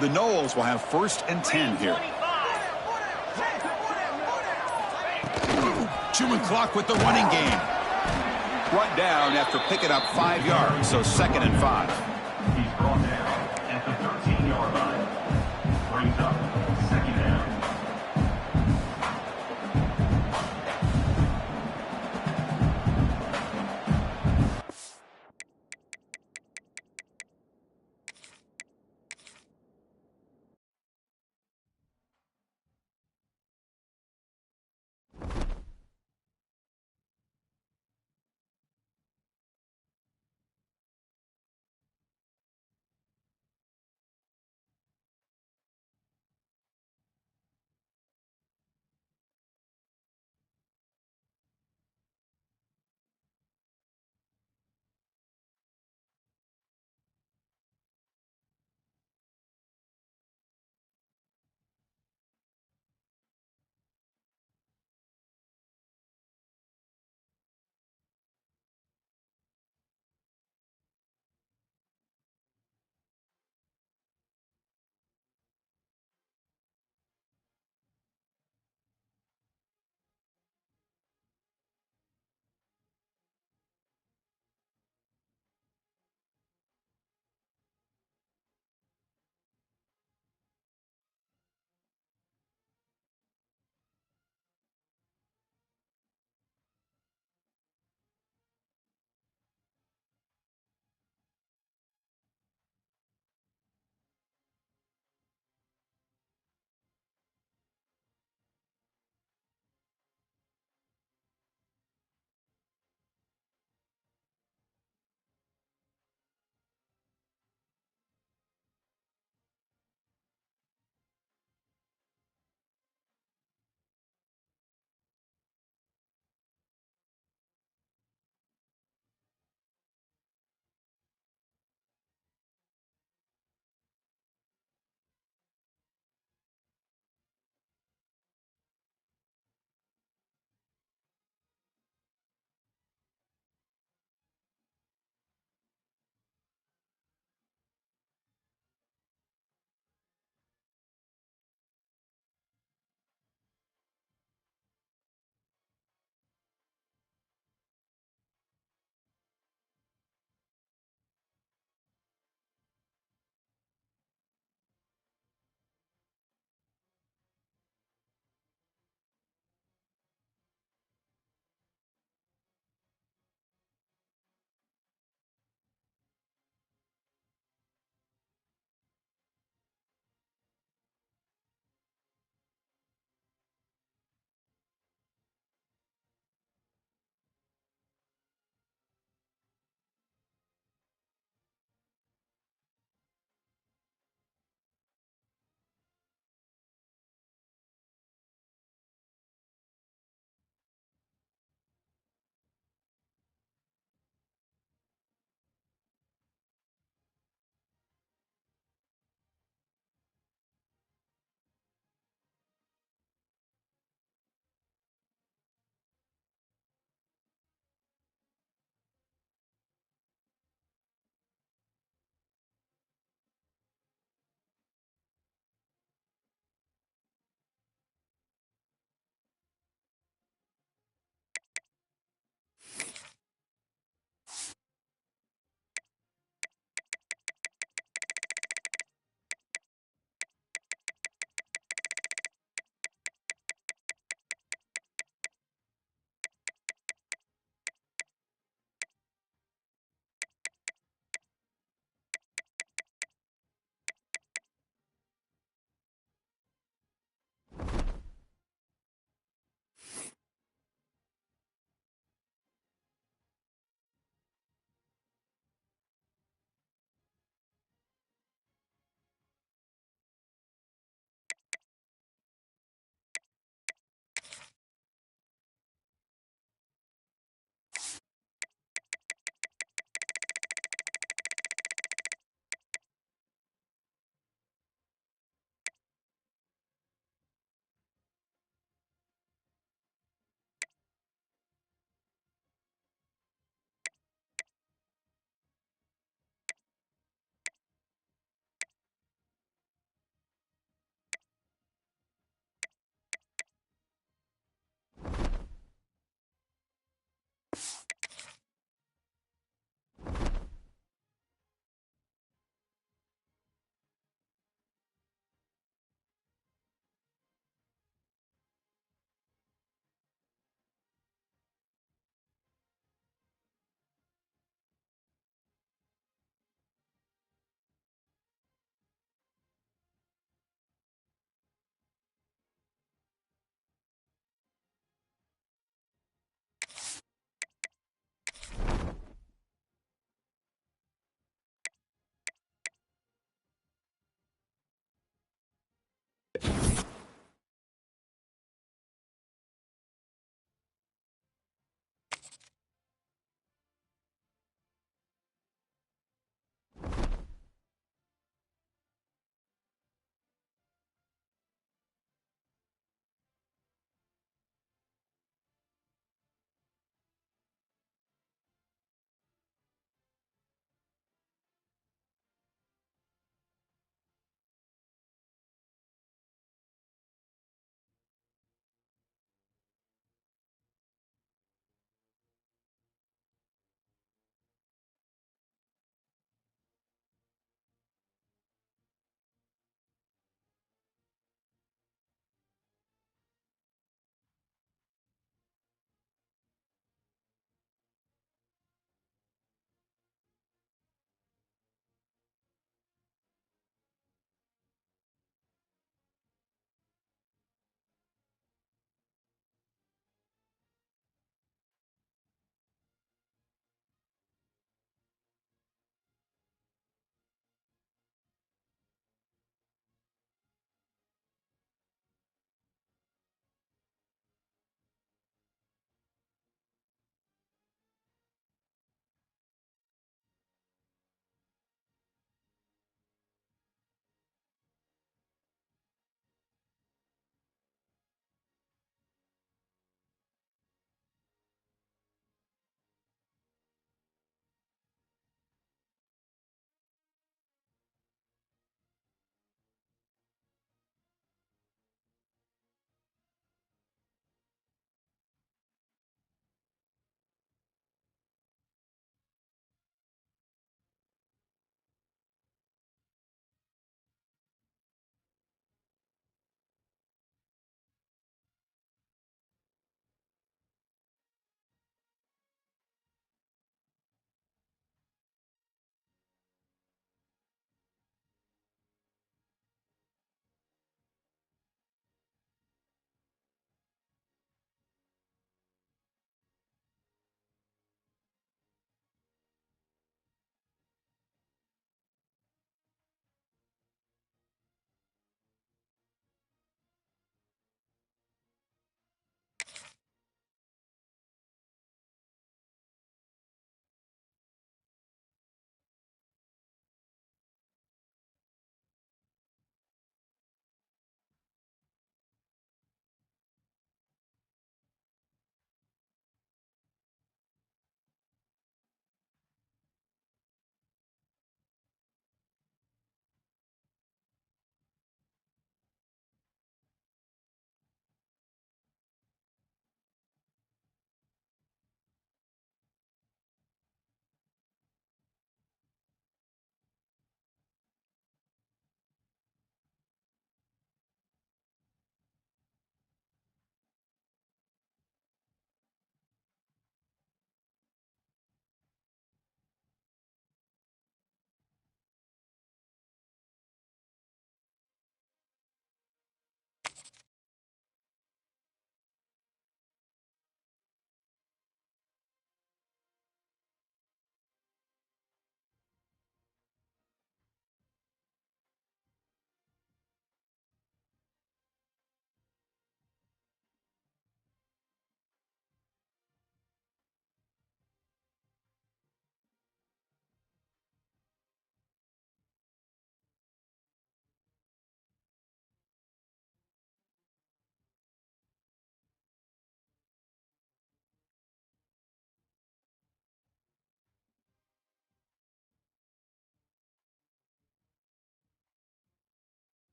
The Noles will have 1st and 10 here. Chewing clock with the running game. Brought down after picking up 5 yards, so 2nd and 5. He's brought down at the 13-yard line. Brings up 2nd down.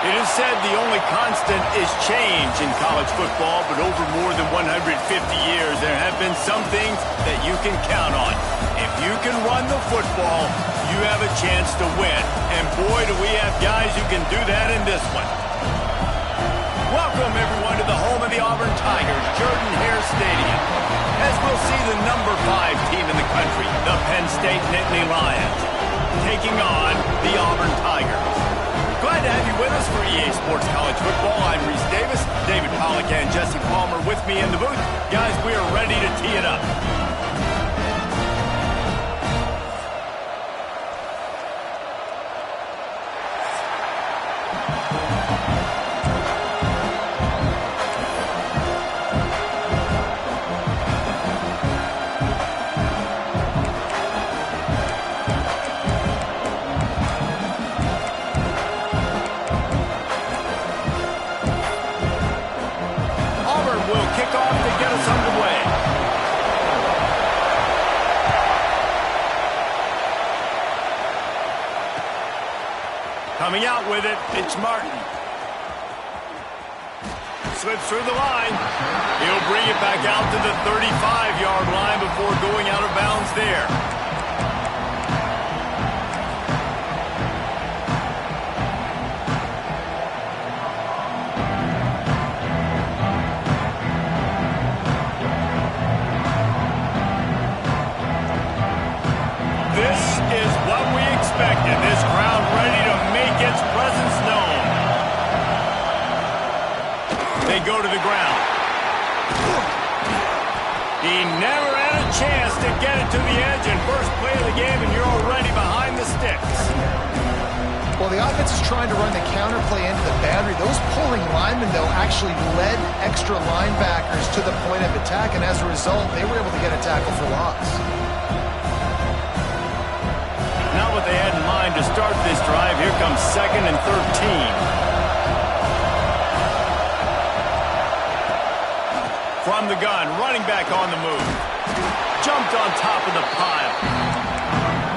It is said the only constant is change in college football, but over more than 150 years, there have been some things that you can count on. If you can run the football, you have a chance to win. And boy, do we have guys who can do that in this one. Welcome, everyone, to the home of the Auburn Tigers, Jordan-Hare Stadium. As we'll see the number 5 team in the country, the Penn State Nittany Lions, taking on the Auburn Tigers. Glad to have you with us for EA Sports College Football. I'm Reese Davis, David Pollack and Jesse Palmer with me in the booth. Guys, we are ready to tee it up. Coming out with it, it's Martin. Slips through the line. He'll bring it back out to the 35-yard line before going out of bounds there. This is what we expected. This crowd ready to make its presence known. They go to the ground. He never had a chance to get it to the edge, and first play of the game, and you're already behind the sticks. Well, the offense is trying to run the counter play into the boundary. Those pulling linemen, though, actually led extra linebackers to the point of attack, and as a result, they were able to get a tackle for loss. Not what they had in mind to start this drive. Here comes 2nd and 13. From the gun, running back on the move. Jumped on top of the pile.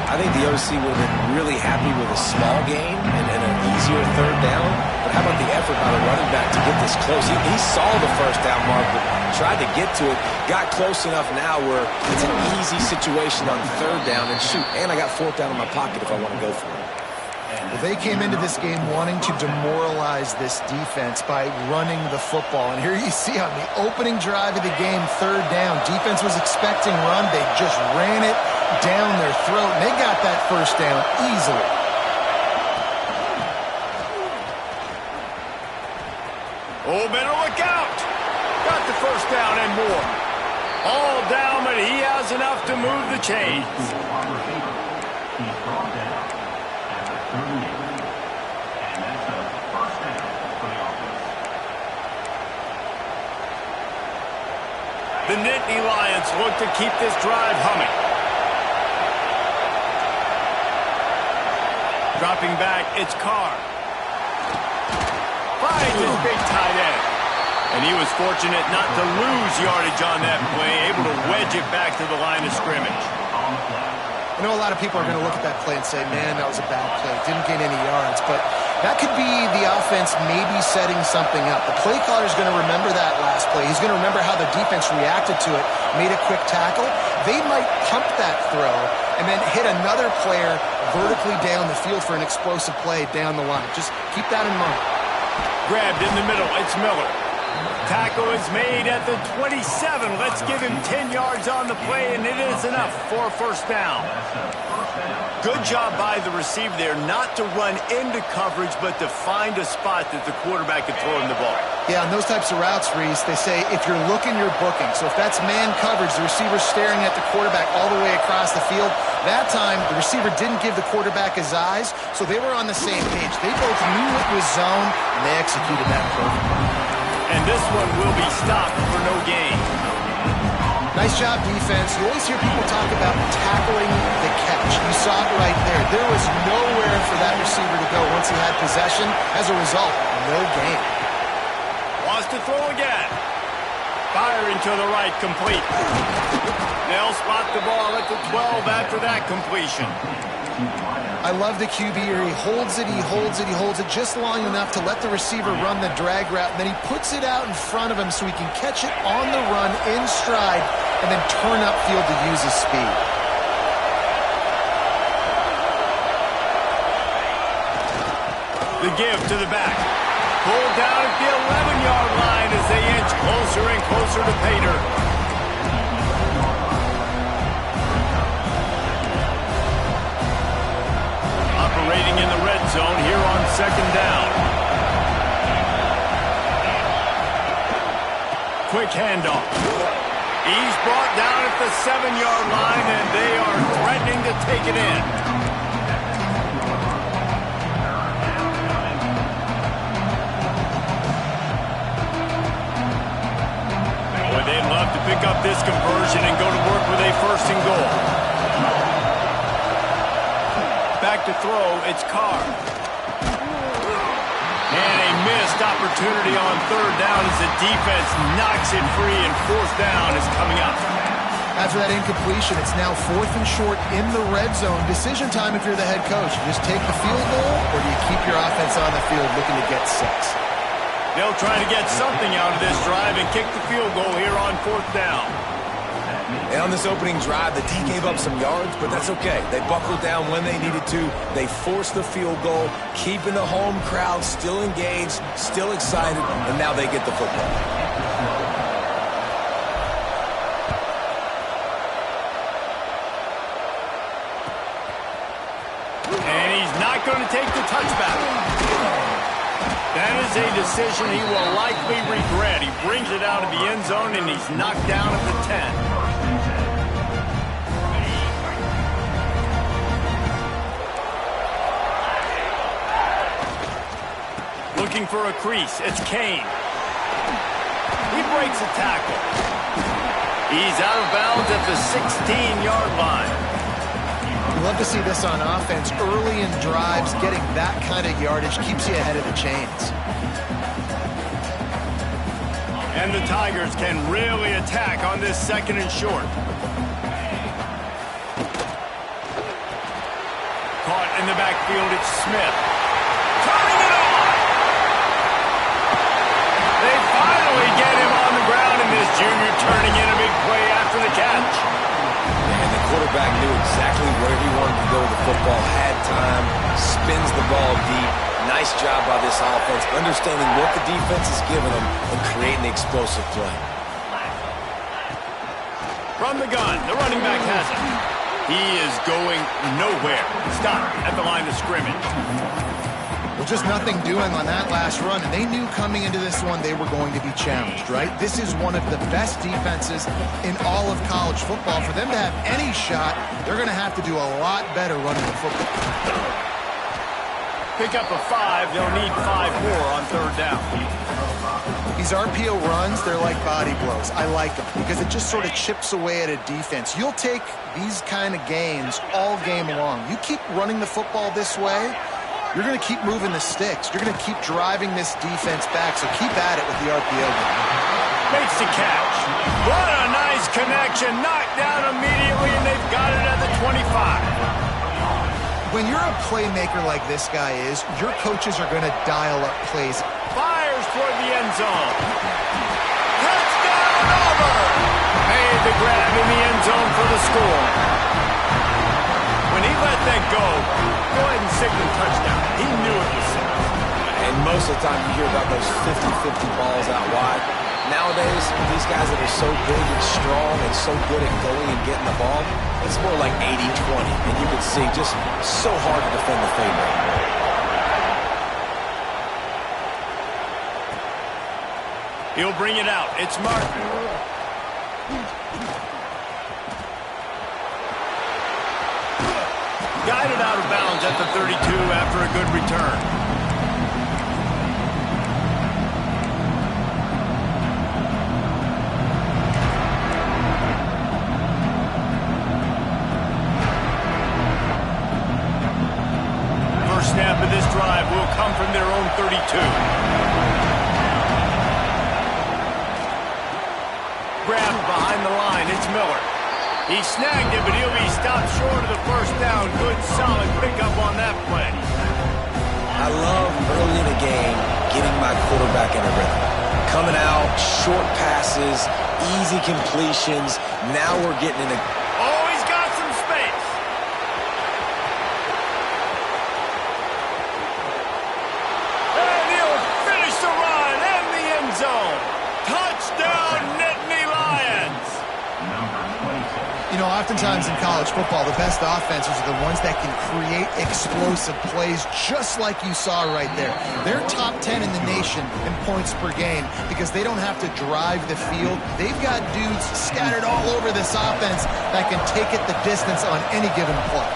I think the OC would have been really happy with a small gain and an easier 3rd down. But how about the effort by the running back to get this close? He saw the 1st down mark, but tried to get to it. Got close enough now where it's an easy situation on 3rd down. And shoot, and I got 4th down in my pocket if I want to go for it. Well, they came into this game wanting to demoralize this defense by running the football. And here you see on the opening drive of the game, 3rd down, defense was expecting run. They just ran it down their throat. And they got that 1st down easily. Oh, better look out. Got the 1st down and more. All down, but he has enough to move the chains. He's brought down at the 38. And that's a 1st down for the offense. The Nittany Lions look to keep this drive humming. Dropping back, it's Carr. Finds his big tight end. And he was fortunate not to lose yardage on that play, able to wedge it back to the line of scrimmage. I know a lot of people are going to look at that play and say, man, that was a bad play. Didn't gain any yards. But that could be the offense maybe setting something up. The play caller is going to remember that last play. He's going to remember how the defense reacted to it, made a quick tackle. They might pump that throw and then hit another player vertically down the field for an explosive play down the line. Just keep that in mind. Grabbed in the middle, it's Miller. Tackle is made at the 27. Let's give him 10 yards on the play, and it is enough for a 1st down. Good job by the receiver there not to run into coverage, but to find a spot that the quarterback could throw him the ball. Yeah, on those types of routes, Reese, they say if you're looking, you're booking. So if that's man coverage, the receiver's staring at the quarterback all the way across the field. That time, the receiver didn't give the quarterback his eyes, so they were on the same page. They both knew it was zone, and they executed that perfectly. And this one will be stopped for no gain. Nice job, defense. You always hear people talk about tackling the catch. You saw it right there. There was nowhere for that receiver to go once he had possession. As a result, no gain. Wants to throw again. Firing to the right, complete. They'll spot the ball at the 12 after that completion. I love the QB here. He holds it, he holds it, he holds it just long enough to let the receiver run the drag route, and then he puts it out in front of him so he can catch it on the run in stride and then turn upfield to use his speed. The give to the back. Pulled down at the 11-yard line as they inch closer and closer to Pater. Operating in the red zone here on second down. Quick handoff. He's brought down at the 7-yard line, and they are threatening to take it in. Boy, they'd love to pick up this conversion and go to work with a first and goal. Back to throw, it's Carr. And a missed opportunity on third down as the defense knocks it free, and fourth down is coming up. After that incompletion, it's now 4th and short in the red zone. Decision time if you're the head coach. You just take the field goal, or do you keep your offense on the field looking to get 6? They'll try to get something out of this drive and kick the field goal here on fourth down. And on this opening drive, the D gave up some yards, but that's okay. They buckled down when they needed to. They forced the field goal, keeping the home crowd still engaged, still excited, and now they get the football. And he's not going to take the touchback. That is a decision he will likely regret. He brings it out of the end zone, and he's knocked down at the 10. Looking for a crease. It's Kane. He breaks a tackle. He's out of bounds at the 16-yard line. You love to see this on offense. Early in drives, getting that kind of yardage keeps you ahead of the chains. And the Tigers can really attack on this second and short. Caught in the backfield, it's Smith. Turning it on! They finally get him on the ground, and this junior turning in a big play after the catch. And the quarterback knew exactly where he wanted to go with the football, had time, spins the ball deep. Nice job by this offense, understanding what the defense is giving them and creating the explosive play. From the gun, the running back has it. He is going nowhere. Stop at the line of scrimmage. Well, just nothing doing on that last run, and they knew coming into this one they were going to be challenged, right? This is one of the best defenses in all of college football. For them to have any shot, they're going to have to do a lot better running the football. Pick up a 5. They'll need 5 more on third down. These RPO runs, they're like body blows. I like them because it just sort of chips away at a defense. You'll take these kind of gains all game long. You keep running the football this way, you're going to keep moving the sticks. You're going to keep driving this defense back, so keep at it with the RPO game. Makes the catch. What a nice connection. Knocked down immediately, and they've got it at the 25. When you're a playmaker like this guy is, your coaches are going to dial up plays. Fires toward the end zone. Touchdown, Auburn! Made the grab in the end zone for the score. When he let that go ahead and signal touchdown. He knew it was safe. And most of the time you hear about those 50-50 balls out wide. Nowadays, these guys that are so big and strong and so good at going and getting the ball, it's more like 80-20. And you can see just so hard to defend the fade rate. He'll bring it out. It's Martin. Guided out of bounds at the 32 after a good return. First snap of this drive will come from their own 32. Grabbed behind the line. It's Miller. He snagged it, but he'll be stopped short of the first down. Good, solid pickup on that play. I love early in the game getting my quarterback in a rhythm. Coming out, short passes, easy completions. Now we're getting in a... Oh, he's got some space. And he'll finish the run and the end zone. Touchdown, Nittany Lions. You know, oftentimes in college football, the best offenses are the ones that can create explosive plays just like you saw right there. They're top 10 in the nation in points per game because they don't have to drive the field. They've got dudes scattered all over this offense that can take it the distance on any given play.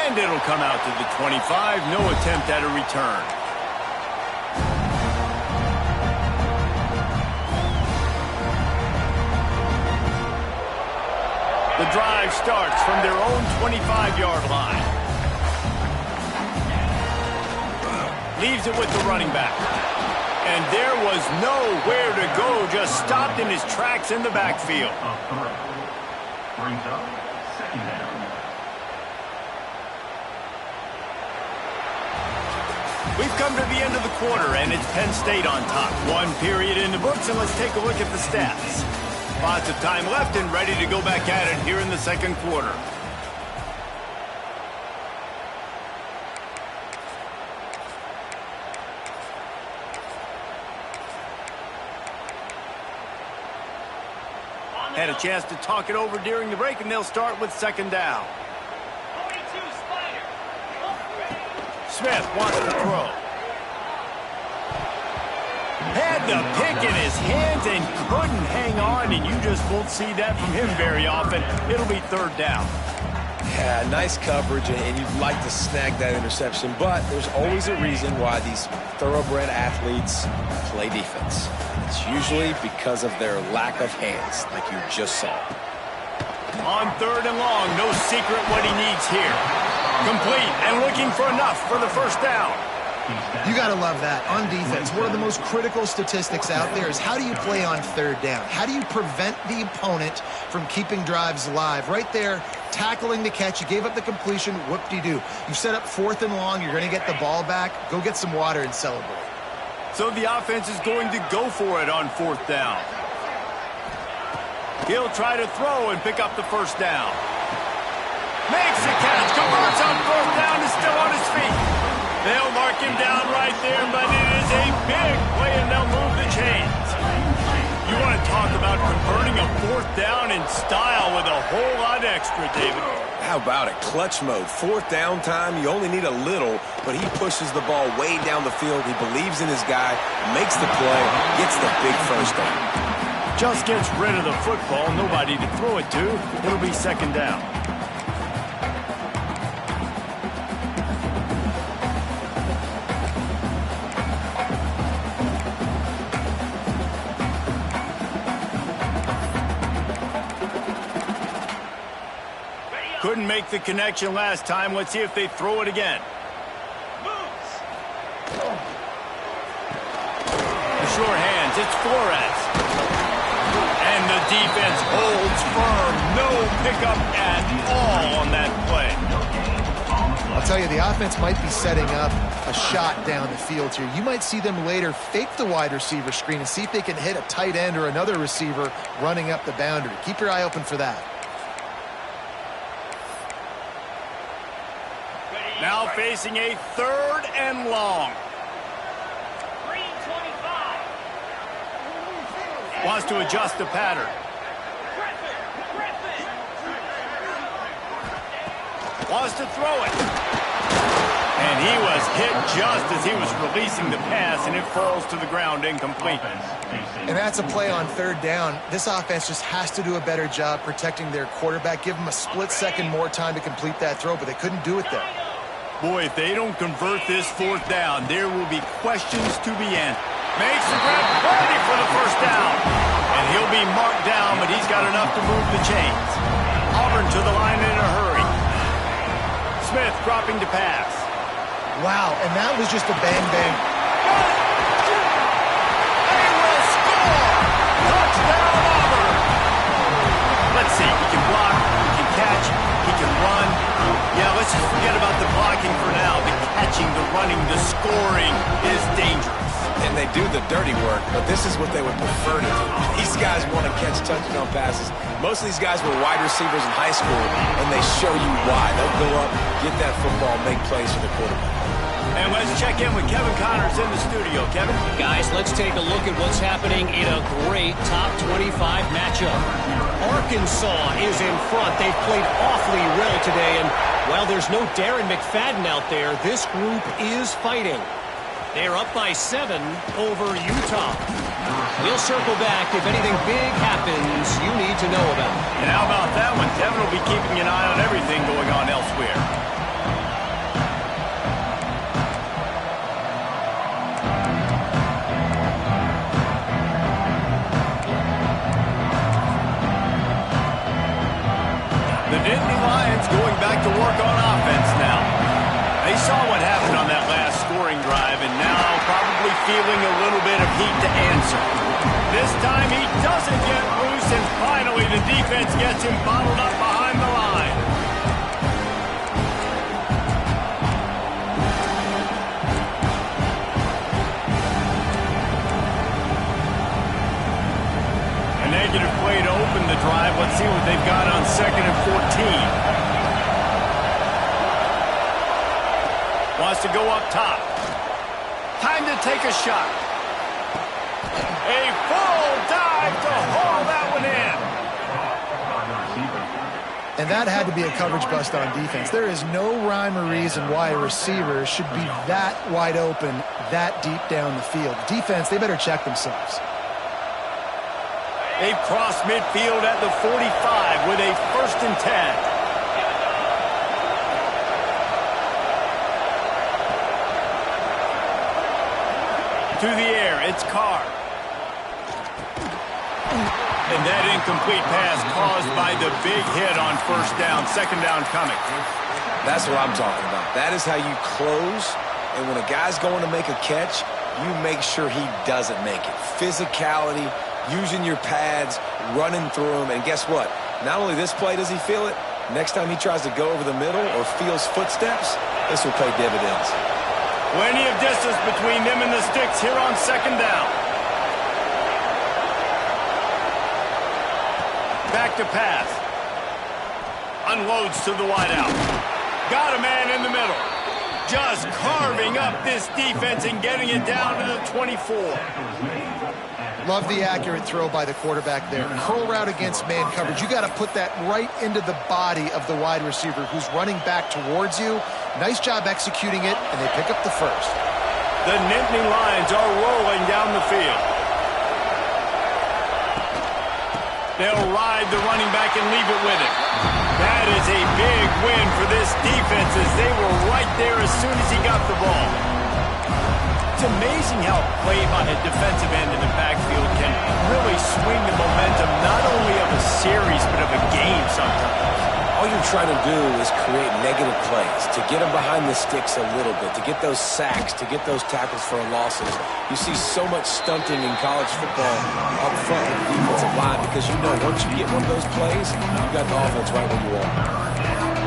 And it'll come out to the 25. No attempt at a return. The drive starts from their own 25-yard line. Leaves it with the running back. And there was nowhere to go, just stopped in his tracks in the backfield. Brings up second down. We've come to the end of the quarter, and it's Penn State on top. One period in the books, and let's take a look at the stats. Lots of time left and ready to go back at it here in the second quarter. Had a chance to talk it over during the break, and they'll start with second down. Smith wants to throw. Had the pick in his hands and couldn't hang on, and you just won't see that from him very often. It'll be third down. Yeah, nice coverage, and you'd like to snag that interception, but there's always a reason why these thoroughbred athletes play defense. It's usually because of their lack of hands, like you just saw. On third and long, no secret what he needs here. Complete and looking for enough for the first down. You got to love that. On defense, one of the most critical statistics out there is how do you play on third down? How do you prevent the opponent from keeping drives alive? Right there, tackling the catch. You gave up the completion. Whoop-de-doo. You set up fourth and long. You're going to get the ball back. Go get some water and celebrate. So the offense is going to go for it on fourth down. He'll try to throw and pick up the first down. Makes the catch, converts on fourth down, is still on his feet. They'll mark him down right there, but it is a big play, and they'll move the chains. You want to talk about converting a fourth down in style with a whole lot extra, David. How about it? Clutch mode. Fourth down time, you only need a little, but he pushes the ball way down the field. He believes in his guy, makes the play, gets the big first down. Just gets rid of the football, nobody to throw it to. It'll be second down. Couldn't make the connection last time. Let's see if they throw it again. The sure hands, it's Flores. And the defense holds firm. No pickup at all on that play. I'll tell you, the offense might be setting up a shot down the field here. You might see them later fake the wide receiver screen and see if they can hit a tight end or another receiver running up the boundary. Keep your eye open for that. Now facing a third and long. Wants to adjust the pattern. Wants to throw it. And he was hit just as he was releasing the pass, and it falls to the ground incomplete. And that's a play on third down. This offense just has to do a better job protecting their quarterback. Give them a split second more time to complete that throw, but they couldn't do it there. Boy, if they don't convert this fourth down, there will be questions to be answered. Makes the grab, ready for the first down. And he'll be marked down, but he's got enough to move the chains. Auburn to the line in a hurry. Smith dropping to pass. Wow, and that was just a bang-bang. They will score! see. He can block, he can catch, he can run. Yeah, let's just forget about the blocking for now. The catching, the running, the scoring is dangerous. And they do the dirty work, but this is what they would prefer to do. These guys want to catch touchdown passes. Most of these guys were wide receivers in high school, and they show you why. They'll go up, get that football, make plays for the quarterback. And let's check in with Kevin Connors in the studio. Kevin? Guys, let's take a look at what's happening in a great top 25 matchup. Arkansas is in front. They've played awfully well today, and while there's no Darren McFadden out there, this group is fighting. They're up by 7 over Utah. We'll circle back if anything big happens you need to know about. And how about that one? Kevin will be keeping an eye on everything going on elsewhere. The Nittany Lions going back to work on offense now. They saw what happened on that last scoring drive, and now probably feeling a little bit of heat to answer. This time he doesn't get loose, and finally the defense gets him bottled up behind the line. A negative play to open the drive. Let's see what they've got on 2nd and 14. Wants to go up top. Time to take a shot. A full dive to haul that one in. And that had to be a coverage bust on defense. There is no rhyme or reason why a receiver should be that wide open, that deep down the field. Defense, they better check themselves. They've crossed midfield at the 45 with a 1st and 10. To the air, it's Carr. And that incomplete pass caused by the big hit on 1st down, 2nd down coming. That's what I'm talking about. That is how you close, and when a guy's going to make a catch, you make sure he doesn't make it. Physicality, using your pads, running through them, and guess what? Not only this play does he feel it, next time he tries to go over the middle or feels footsteps, this will pay dividends. Plenty of distance between them and the sticks here on 2nd down. Back to pass. Unloads to the wideout. Got a man in the middle. Just carving up this defense and getting it down to the 24. Love the accurate throw by the quarterback there. Curl route against man coverage. You got to put that right into the body of the wide receiver who's running back towards you. Nice job executing it, and they pick up the 1st. The Nittany Lions are rolling down the field. They'll ride the running back and leave it with him. That is a big win for this defense as they were right there as soon as he got the ball. It's amazing how play on a defensive end in the backfield can really swing the momentum not only of a series but of a game sometimes. All you're trying to do is create negative plays, to get them behind the sticks a little bit, to get those sacks, to get those tackles for losses. You see so much stunting in college football up front with the defensive line because you know once you get one of those plays, you've got the offense right where you are.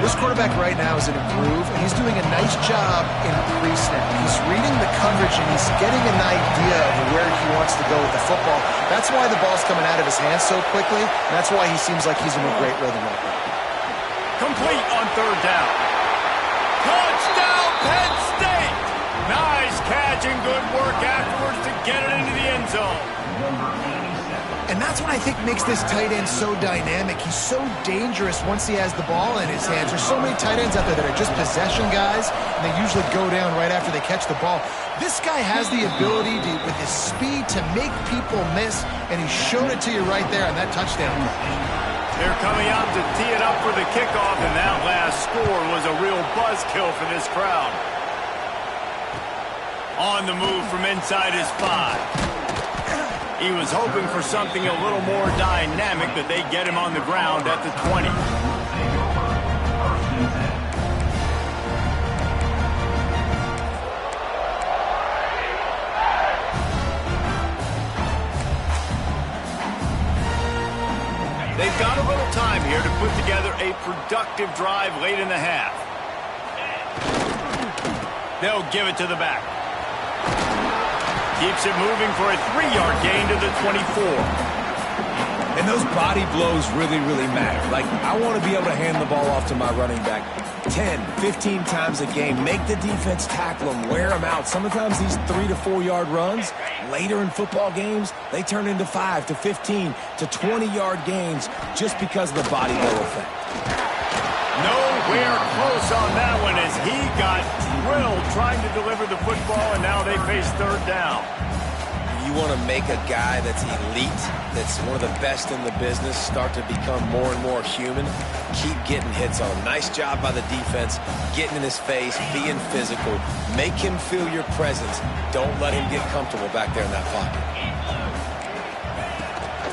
This quarterback right now is in a groove, and he's doing a nice job in pre-snap. He's reading the coverage, and he's getting an idea of where he wants to go with the football. That's why the ball's coming out of his hands so quickly, and that's why he seems like he's in a great rhythm right now. Complete on 3rd down. Touchdown, Penn State! Nice catch and good work afterwards to get it into the end zone. And that's what I think makes this tight end so dynamic. He's so dangerous once he has the ball in his hands. There's so many tight ends out there that are just possession guys, and they usually go down right after they catch the ball. This guy has the ability to, with his speed, to make people miss, and he showed it to you right there on that touchdown. They're coming out to tee it up for the kickoff, and that last score was a real buzzkill for this crowd. On the move from inside his 5. He was hoping for something a little more dynamic, but they get him on the ground at the 20. They've got a little time a productive drive late in the half. They'll give it to the back. Keeps it moving for a 3-yard gain to the 24. And those body blows really, really matter. Like, I want to be able to hand the ball off to my running back 10, 15 times a game. Make the defense tackle them, wear them out. Sometimes these 3 to 4 yard runs, later in football games, they turn into 5 to 15 to 20-yard gains just because of the body blow effect. Nowhere close on that one as he got drilled trying to deliver the football, and now they face third down. You want to make a guy that's elite, that's one of the best in the business, start to become more and more human. Keep getting hits on him. Nice job by the defense, getting in his face, being physical. Make him feel your presence. Don't let him get comfortable back there in that pocket.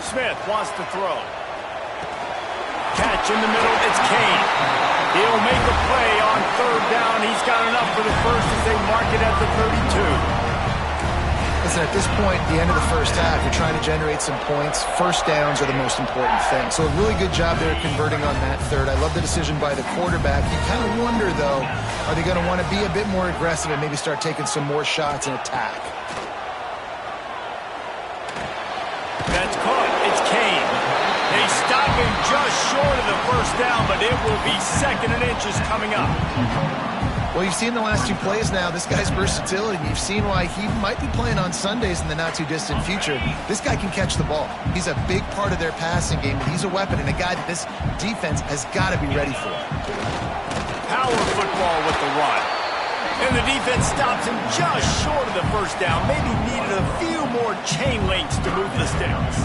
Smith wants to throw. Catch in the middle, it's Kane. He'll make a play on third down. He's got enough for the first as they mark it at the 32. Listen, at this point, the end of the first half, you're trying to generate some points. First downs are the most important thing. So a really good job there converting on that third. I love the decision by the quarterback. You kind of wonder, though, are they going to want to be a bit more aggressive and maybe start taking some more shots and attack? That's caught. It's Kane. They stop him just short of the first down, but it will be 2nd and inches coming up. Well, you've seen the last 2 plays now. This guy's versatility. You've seen why he might be playing on Sundays in the not-too-distant future. This guy can catch the ball. He's a big part of their passing game. He's a weapon and a guy that this defense has got to be ready for. Power football with the run. And the defense stops him just short of the first down. Maybe needed a few more chain links to move the sticks.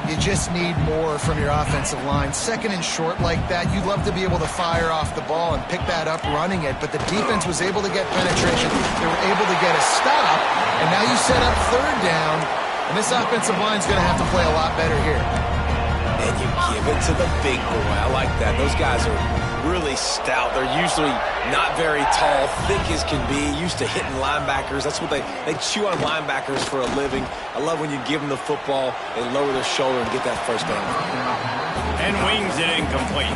You just need more from your offensive line. 2nd and short like that, you'd love to be able to fire off the ball and pick that up running it, but the defense was able to get penetration. They were able to get a stop, and now you set up third down, and this offensive line's going to have to play a lot better here. And you give it to the big boy. I like that. Those guys are really stout. They're usually not very tall, thick as can be, used to hitting linebackers. That's what they chew on linebackers for a living. I love when you give them the football, they lower their shoulder and get that first down. And wings it incomplete.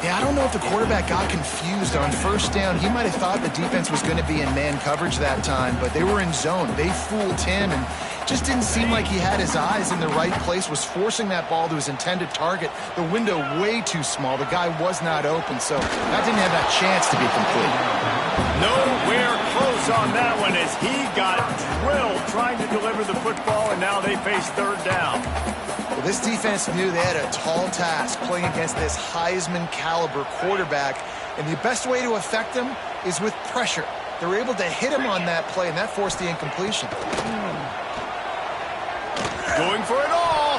Yeah, I don't know if the quarterback got confused on first down. He might have thought the defense was going to be in man coverage that time, but they were in zone. They fooled him and just didn't seem like he had his eyes in the right place, was forcing that ball to his intended target. The window way too small. The guy was not open, so that didn't have that chance to be complete. Nowhere close on that one as he got drilled trying to deliver the football, and now they face third down. Well, this defense knew they had a tall task playing against this Heisman caliber quarterback, and the best way to affect him is with pressure. They were able to hit him on that play, and that forced the incompletion. Going for it all.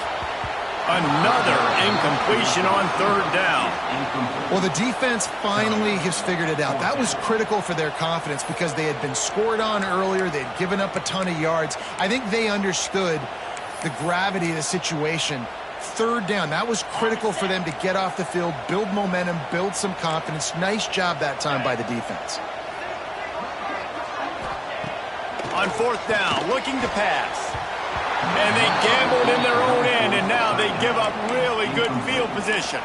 Another incompletion on third down. Well, the defense finally has figured it out. That was critical for their confidence because they had been scored on earlier. They had given up a ton of yards. I think they understood the gravity of the situation. Third down, that was critical for them to get off the field, build momentum, build some confidence. Nice job that time by the defense. On fourth down, looking to pass. And they gambled in their own end, and now they give up really good field position.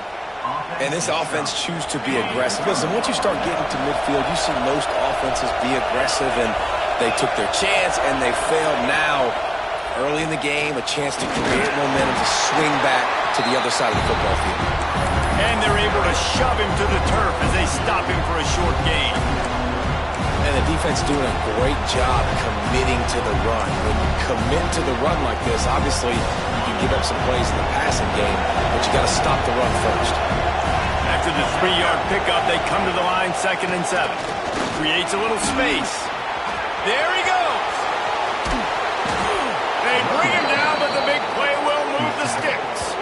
And this offense choose to be aggressive. Listen, once you start getting to midfield, you see most offenses be aggressive, and they took their chance, and they failed. Now, early in the game, a chance to create momentum to swing back to the other side of the football field. And they're able to shove him to the turf as they stop him for a short gain. And the defense doing a great job committing to the run. When you commit to the run like this, obviously you can give up some plays in the passing game, but you got to stop the run first. After the 3-yard pickup, they come to the line 2nd and 7. Creates a little space. There he goes. They bring him down, but the big play will move the sticks.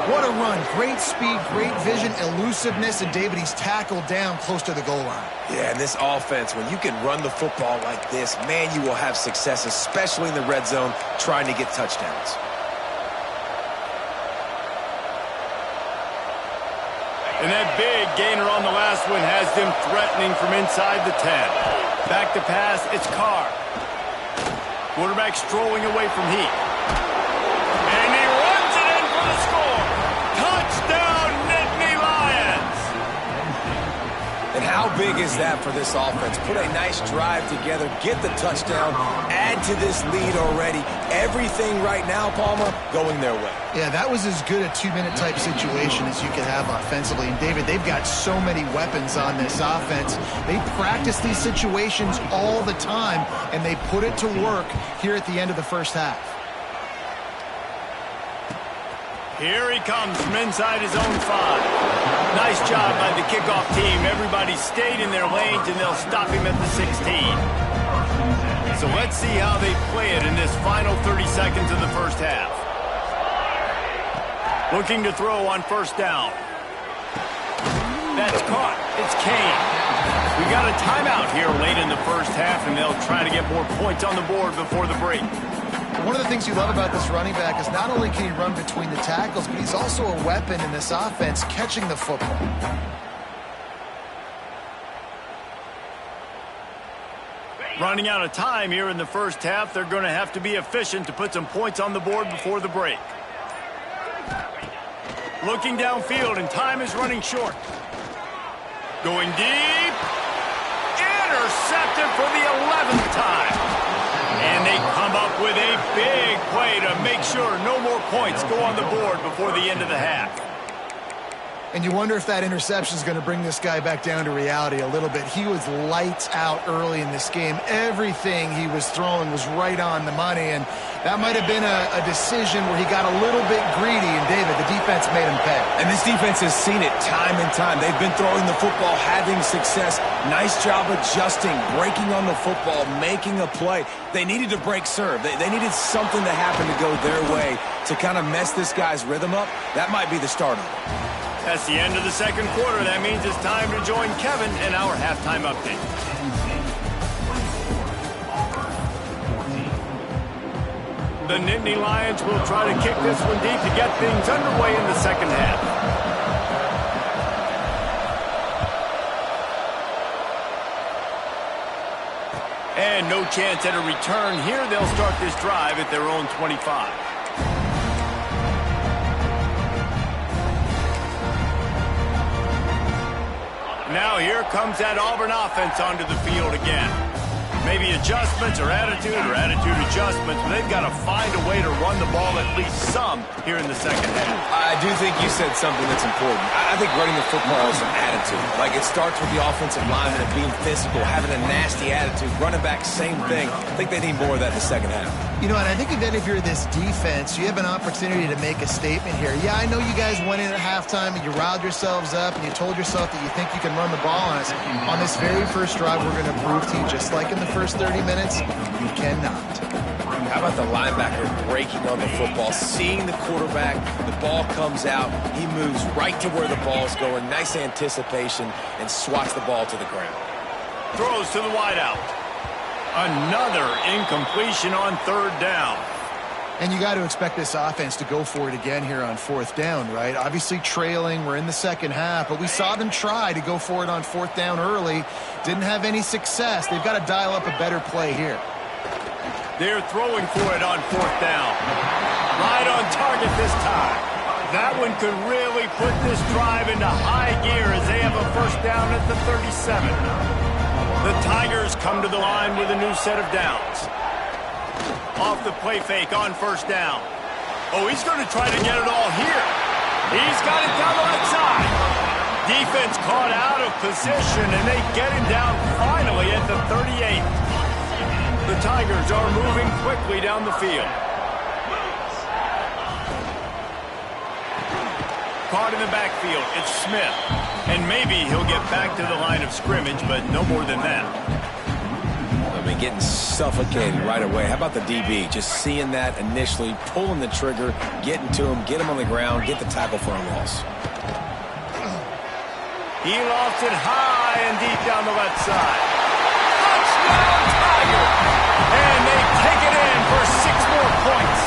What a run. Great speed, great vision, elusiveness, and David, he's tackled down close to the goal line. Yeah, and this offense, when you can run the football like this, man, you will have success, especially in the red zone, trying to get touchdowns. And that big gainer on the last one has them threatening from inside the 10. Back to pass, it's Carr. Quarterback strolling away from Heath. And he runs it in for the score. Touchdown, How big is that for this offense? Put a nice drive together, get the touchdown, add to this lead already. Everything right now, Palmer, going their way. Yeah, that was as good a 2-minute type situation as you could have offensively. And, David, they've got so many weapons on this offense. They practice these situations all the time, and they put it to work here at the end of the first half. Here he comes from inside his own 5. Nice job by the kickoff team. Everybody stayed in their lanes, and they'll stop him at the 16. So let's see how they play it in this final 30 seconds of the first half. Looking to throw on first down. That's caught. It's Kane. We got a timeout here late in the first half, and they'll try to get more points on the board before the break. One of the things you love about this running back is not only can he run between the tackles, but he's also a weapon in this offense catching the football. Running out of time here in the first half. They're going to have to be efficient to put some points on the board before the break. Looking downfield, and time is running short. Going deep. Intercepted for the 11th time. And they come up with a big play to make sure no more points go on the board before the end of the half. And you wonder if that interception is going to bring this guy back down to reality a little bit. He was lights out early in this game. Everything he was throwing was right on the money, and that might have been a decision where he got a little bit greedy, and David, the defense made him pay. And this defense has seen it time and time. They've been throwing the football, having success. Nice job adjusting, breaking on the football, making a play. They needed to break serve. They needed something to happen to go their way to kind of mess this guy's rhythm up. That might be the start of it. That's the end of the second quarter. That means it's time to join Kevin in our halftime update. The Nittany Lions will try to kick this one deep to get things underway in the second half. And no chance at a return here. They'll start this drive at their own 25. Now here comes that Auburn offense onto the field again. Maybe adjustments or attitude adjustments, but they've got to find a way to run the ball at least some here in the second half. I do think you said something that's important. I think running the football is an attitude. Like, it starts with the offensive lineman and being physical, having a nasty attitude. Running back, same thing. I think they need more of that in the second half. You know, and I think that if you're this defense, you have an opportunity to make a statement here. Yeah, I know you guys went in at halftime and you riled yourselves up and you told yourself that you think you can run the ball on us. On this very first drive, we're going to prove to you, just like in the first 30 minutes, you cannot. How about the linebacker breaking on the football, seeing the quarterback, the ball comes out, he moves right to where the ball's going, nice anticipation, and swats the ball to the ground. Throws to the wideout. Another incompletion on third down. And you got to expect this offense to go for it again here on fourth down, right? Obviously trailing, we're in the second half, but we saw them try to go for it on fourth down early. Didn't have any success. They've got to dial up a better play here. They're throwing for it on fourth down. Right on target this time. That one could really put this drive into high gear as they have a first down at the 37. The Tigers come to the line with a new set of downs. Off the play fake on first down. Oh, he's going to try to get it all here. He's got it down the right side. Defense caught out of position, and they get him down finally at the 38. The Tigers are moving quickly down the field. Caught in the backfield, it's Smith. And maybe he'll get back to the line of scrimmage, but no more than that. I mean, getting suffocated right away. How about the DB? Just seeing that initially, pulling the trigger, getting to him, get him on the ground, get the tackle for a loss. He lost it high and deep down the left side. Touchdown, Tiger! And they take it in for 6 more points.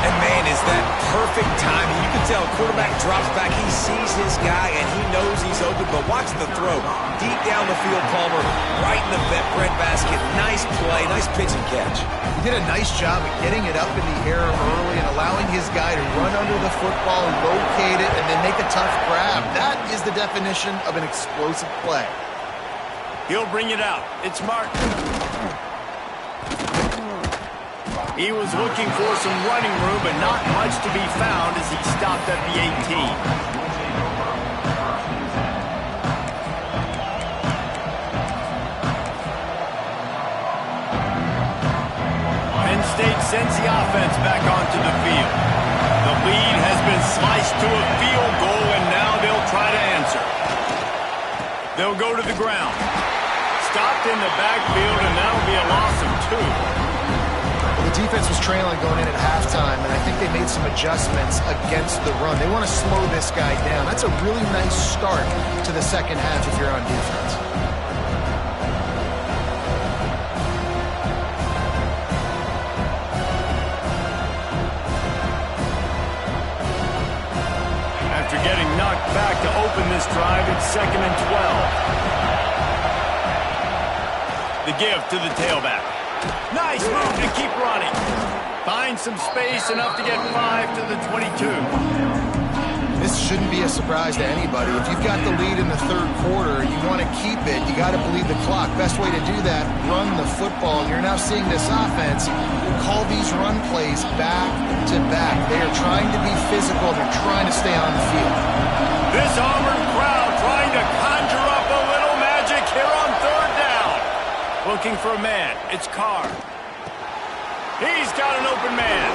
And man, is was that perfect timing. You can tell quarterback drops back. He sees his guy, and he knows he's open. But watch the throw. Deep down the field, Palmer, right in the breadbasket. Nice play, nice pitch and catch. He did a nice job of getting it up in the air early and allowing his guy to run under the football, locate it, and then make a tough grab. That is the definition of an explosive play. He'll bring it out. It's Martin. He was looking for some running room, but not much to be found as he stopped at the 18. Penn State sends the offense back onto the field. The lead has been sliced to a field goal, and now they'll try to answer. They'll go to the ground. Stopped in the backfield, and that'll be a loss of 2. The defense was trailing going in at halftime, and I think they made some adjustments against the run. They want to slow this guy down. That's a really nice start to the second half if you're on defense. After getting knocked back to open this drive, it's 2nd and 12. The give to the tailback. Nice move to keep running. Find some space, enough to get 5 to the 22. This shouldn't be a surprise to anybody. If you've got the lead in the third quarter, you want to keep it, you got to bleed the clock. Best way to do that, run the football. You're now seeing this offense call these run plays back to back. They are trying to be physical. They're trying to stay on the field. This Auburn crowd trying to conjure up a little magic here on third down. Looking for a man. It's Carr. He's got an open man.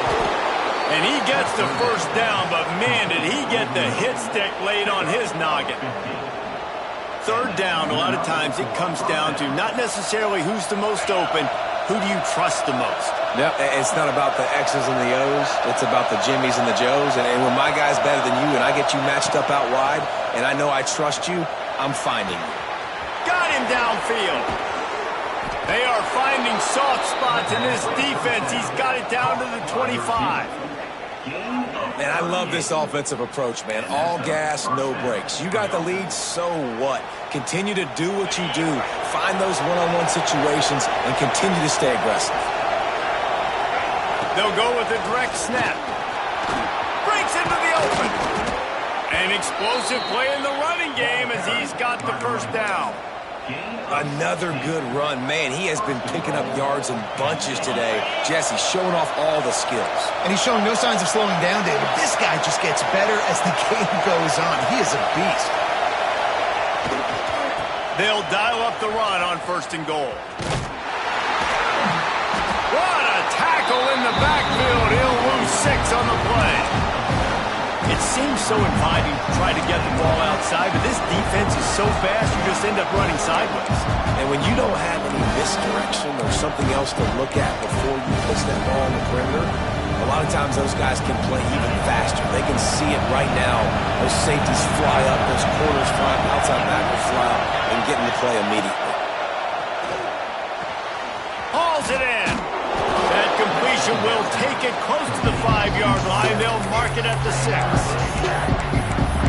And he gets the first down, but man, did he get the hit stick laid on his noggin. Third down, a lot of times it comes down to not necessarily who's the most open, who do you trust the most? Yep, it's not about the X's and the O's. It's about the Jimmies and the Joes. And when my guy's better than you and I get you matched up out wide, and I know I trust you, I'm finding you. Got him downfield. They are finding soft spots in this defense. He's got it down to the 25. Man, I love this offensive approach, man. All gas, no brakes. You got the lead, so what? Continue to do what you do. Find those one-on-one situations and continue to stay aggressive. They'll go with a direct snap. Breaks into the open. An explosive play in the running game as he's got the first down. Another good run. Man, he has been picking up yards in bunches today. Jesse showing off all the skills. And he's showing no signs of slowing down, David. This guy just gets better as the game goes on. He is a beast. They'll dial up the run on 1st and goal. What a tackle in the backfield. He'll lose 6 on the play. It seems so inviting to try to get the ball outside, but this defense is so fast you just end up running sideways. And when you don't have any misdirection or something else to look at before you push that ball on the perimeter, a lot of times those guys can play even faster. They can see it right now. Those safeties fly up, those corners fly up, outside backers fly up, and get into play immediately. Hauls it in. That completion will take it close to the 5-yard line. They'll mark it at the 6.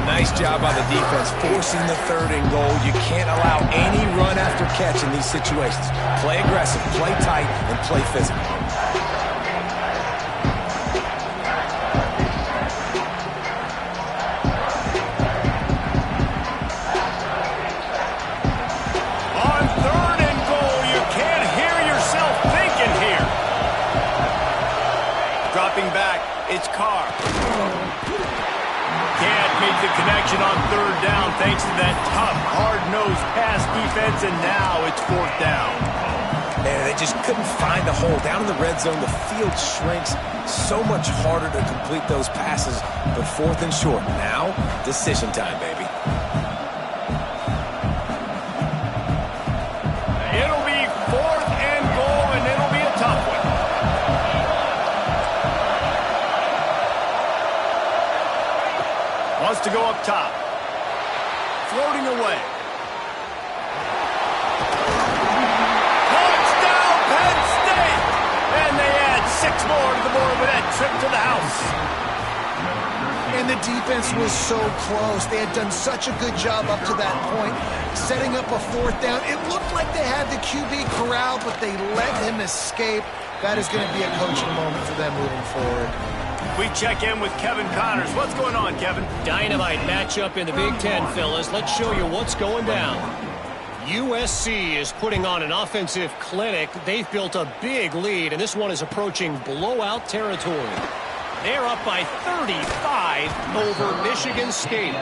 Nice job by the defense forcing the 3rd and goal. You can't allow any run after catch in these situations. Play aggressive, play tight, and play physical. On 3rd and goal, you can't hear yourself thinking here. Dropping back, it's Carr. Can't make the connection on 3rd down thanks to that tough, hard-nosed pass defense, and now it's 4th down. Man, they just couldn't find a hole. Down in the red zone, the field shrinks. So much harder to complete those passes, but 4th and short. Now, decision time, baby. It'll be 4th and goal, and it'll be a tough one. Wants to go up top. Floating away. Touchdown, Penn State! And they add 6 more to the board with that trip to the house. And the defense was so close. They had done such a good job up to that point, setting up a fourth down. It looked like they had the QB corralled, but they let him escape. That is going to be a coaching moment for them moving forward. We check in with Kevin Connors. What's going on, Kevin? Dynamite matchup in the Big Ten, fellas. Let's show you what's going down. USC is putting on an offensive clinic. They've built a big lead, and this one is approaching blowout territory. They're up by 35 over Michigan State.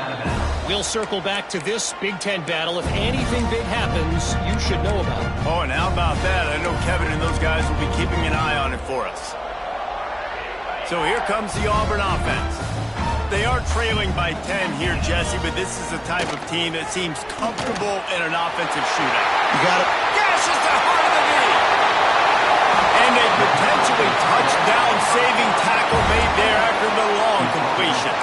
We'll circle back to this Big Ten battle. If anything big happens, you should know about it. Oh, and how about that? I know Kevin and those guys will be keeping an eye on it for us. So here comes the Auburn offense. They are trailing by 10 here, Jesse, but this is the type of team that seems comfortable in an offensive shootout. You got it. Gashes the heart of the knee. And a potentially touchdown-saving tackle made there after the long completion.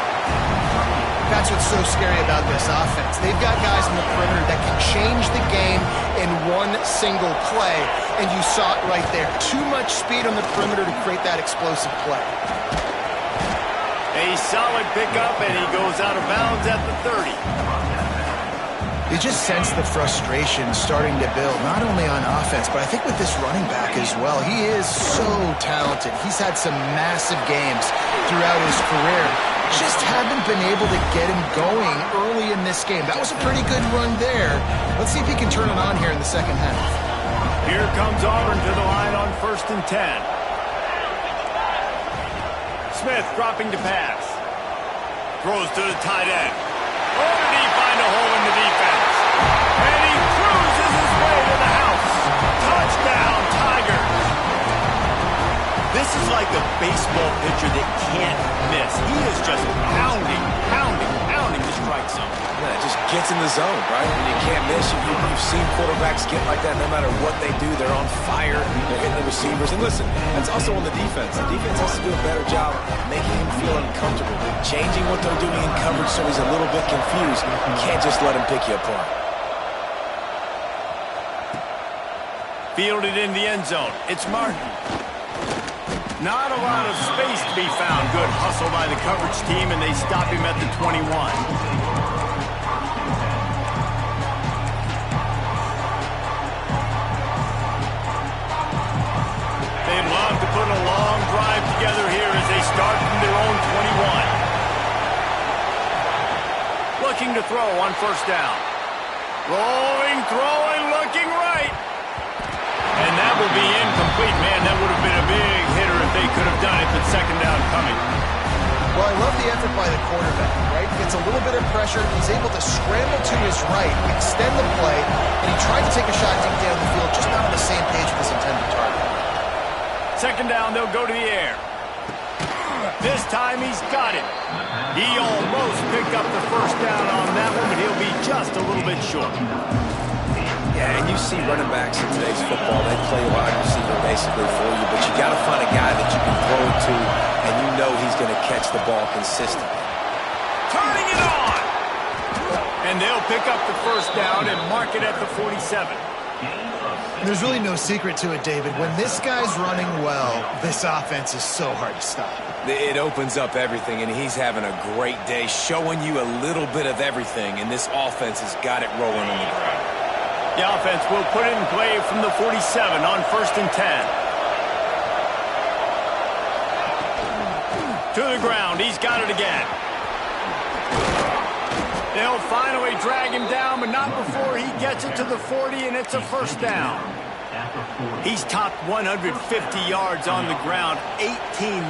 That's what's so scary about this offense. They've got guys in the perimeter that can change the game in one single play, and you saw it right there. Too much speed on the perimeter to create that explosive play. A solid pickup, and he goes out of bounds at the 30. You just sense the frustration starting to build, not only on offense, but I think with this running back as well. He is so talented. He's had some massive games throughout his career. Just haven't been able to get him going early in this game. That was a pretty good run there. Let's see if he can turn it on here in the second half. Here comes Auburn to the line on 1st and 10. Smith dropping to pass. Throws to the tight end. Oh, did he find a hole in the defense? And he cruises his way to the house. Touchdown, Tigers. This is like a baseball pitcher that can't miss. He is just pounding the strike zone. Yeah, it just gets in the zone, right? And you can't miss. You've seen quarterbacks get like that no matter what they do. They're on fire. They're hitting the receivers. And listen, that's also on the defense. The defense has to do a better job making him feel uncomfortable, changing what they're doing in coverage so he's a little bit confused. You can't just let him pick you apart. Fielded in the end zone. It's Martin. Not a lot of space to be found. Good hustle by the coverage team, and they stop him at the 21. They'd love to put a long drive together here as they start from their own 21. Looking to throw on 1st down. Rolling, throwing, looking right. And that will be incomplete. Man, that would have been a big hitter if they could have done it, but 2nd down coming. Well, I love the effort by the quarterback, right? Gets a little bit of pressure. He's able to scramble to his right, extend the play, and he tried to take a shot deep down the field, just not on the same page with his intended target. 2nd down, they'll go to the air. This time he's got it. He almost picked up the 1st down on that one, but he'll be just a little bit short. Yeah, and you see running backs in today's football, they play wide receiver basically for you, but you got to find a guy that you can throw it to, and you know he's going to catch the ball consistently. Turning it on! And they'll pick up the 1st down and mark it at the 47. There's really no secret to it, David. When this guy's running well, this offense is so hard to stop. It opens up everything, and he's having a great day, showing you a little bit of everything, and this offense has got it rolling on the ground. The offense will put it in play from the 47 on 1st and 10. To the ground. He's got it again. They'll finally drag him down, but not before he gets it to the 40, and it's a 1st down. He's topped 150 yards on the ground. 18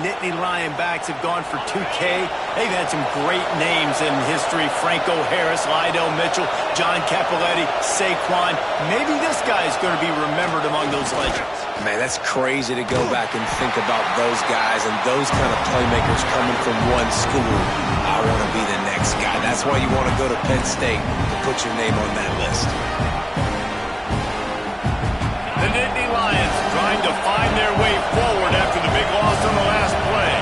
Nittany Lion backs have gone for 2K. They've had some great names in history. Franco Harris, Lydell Mitchell, John Cappelletti, Saquon. Maybe this guy is going to be remembered among those legends. Man, that's crazy to go back and think about those guys and those kind of playmakers coming from one school. I want to be the next guy. That's why you want to go to Penn State to put your name on that list. The Nittany Lions trying to find their way forward after the big loss on the last play.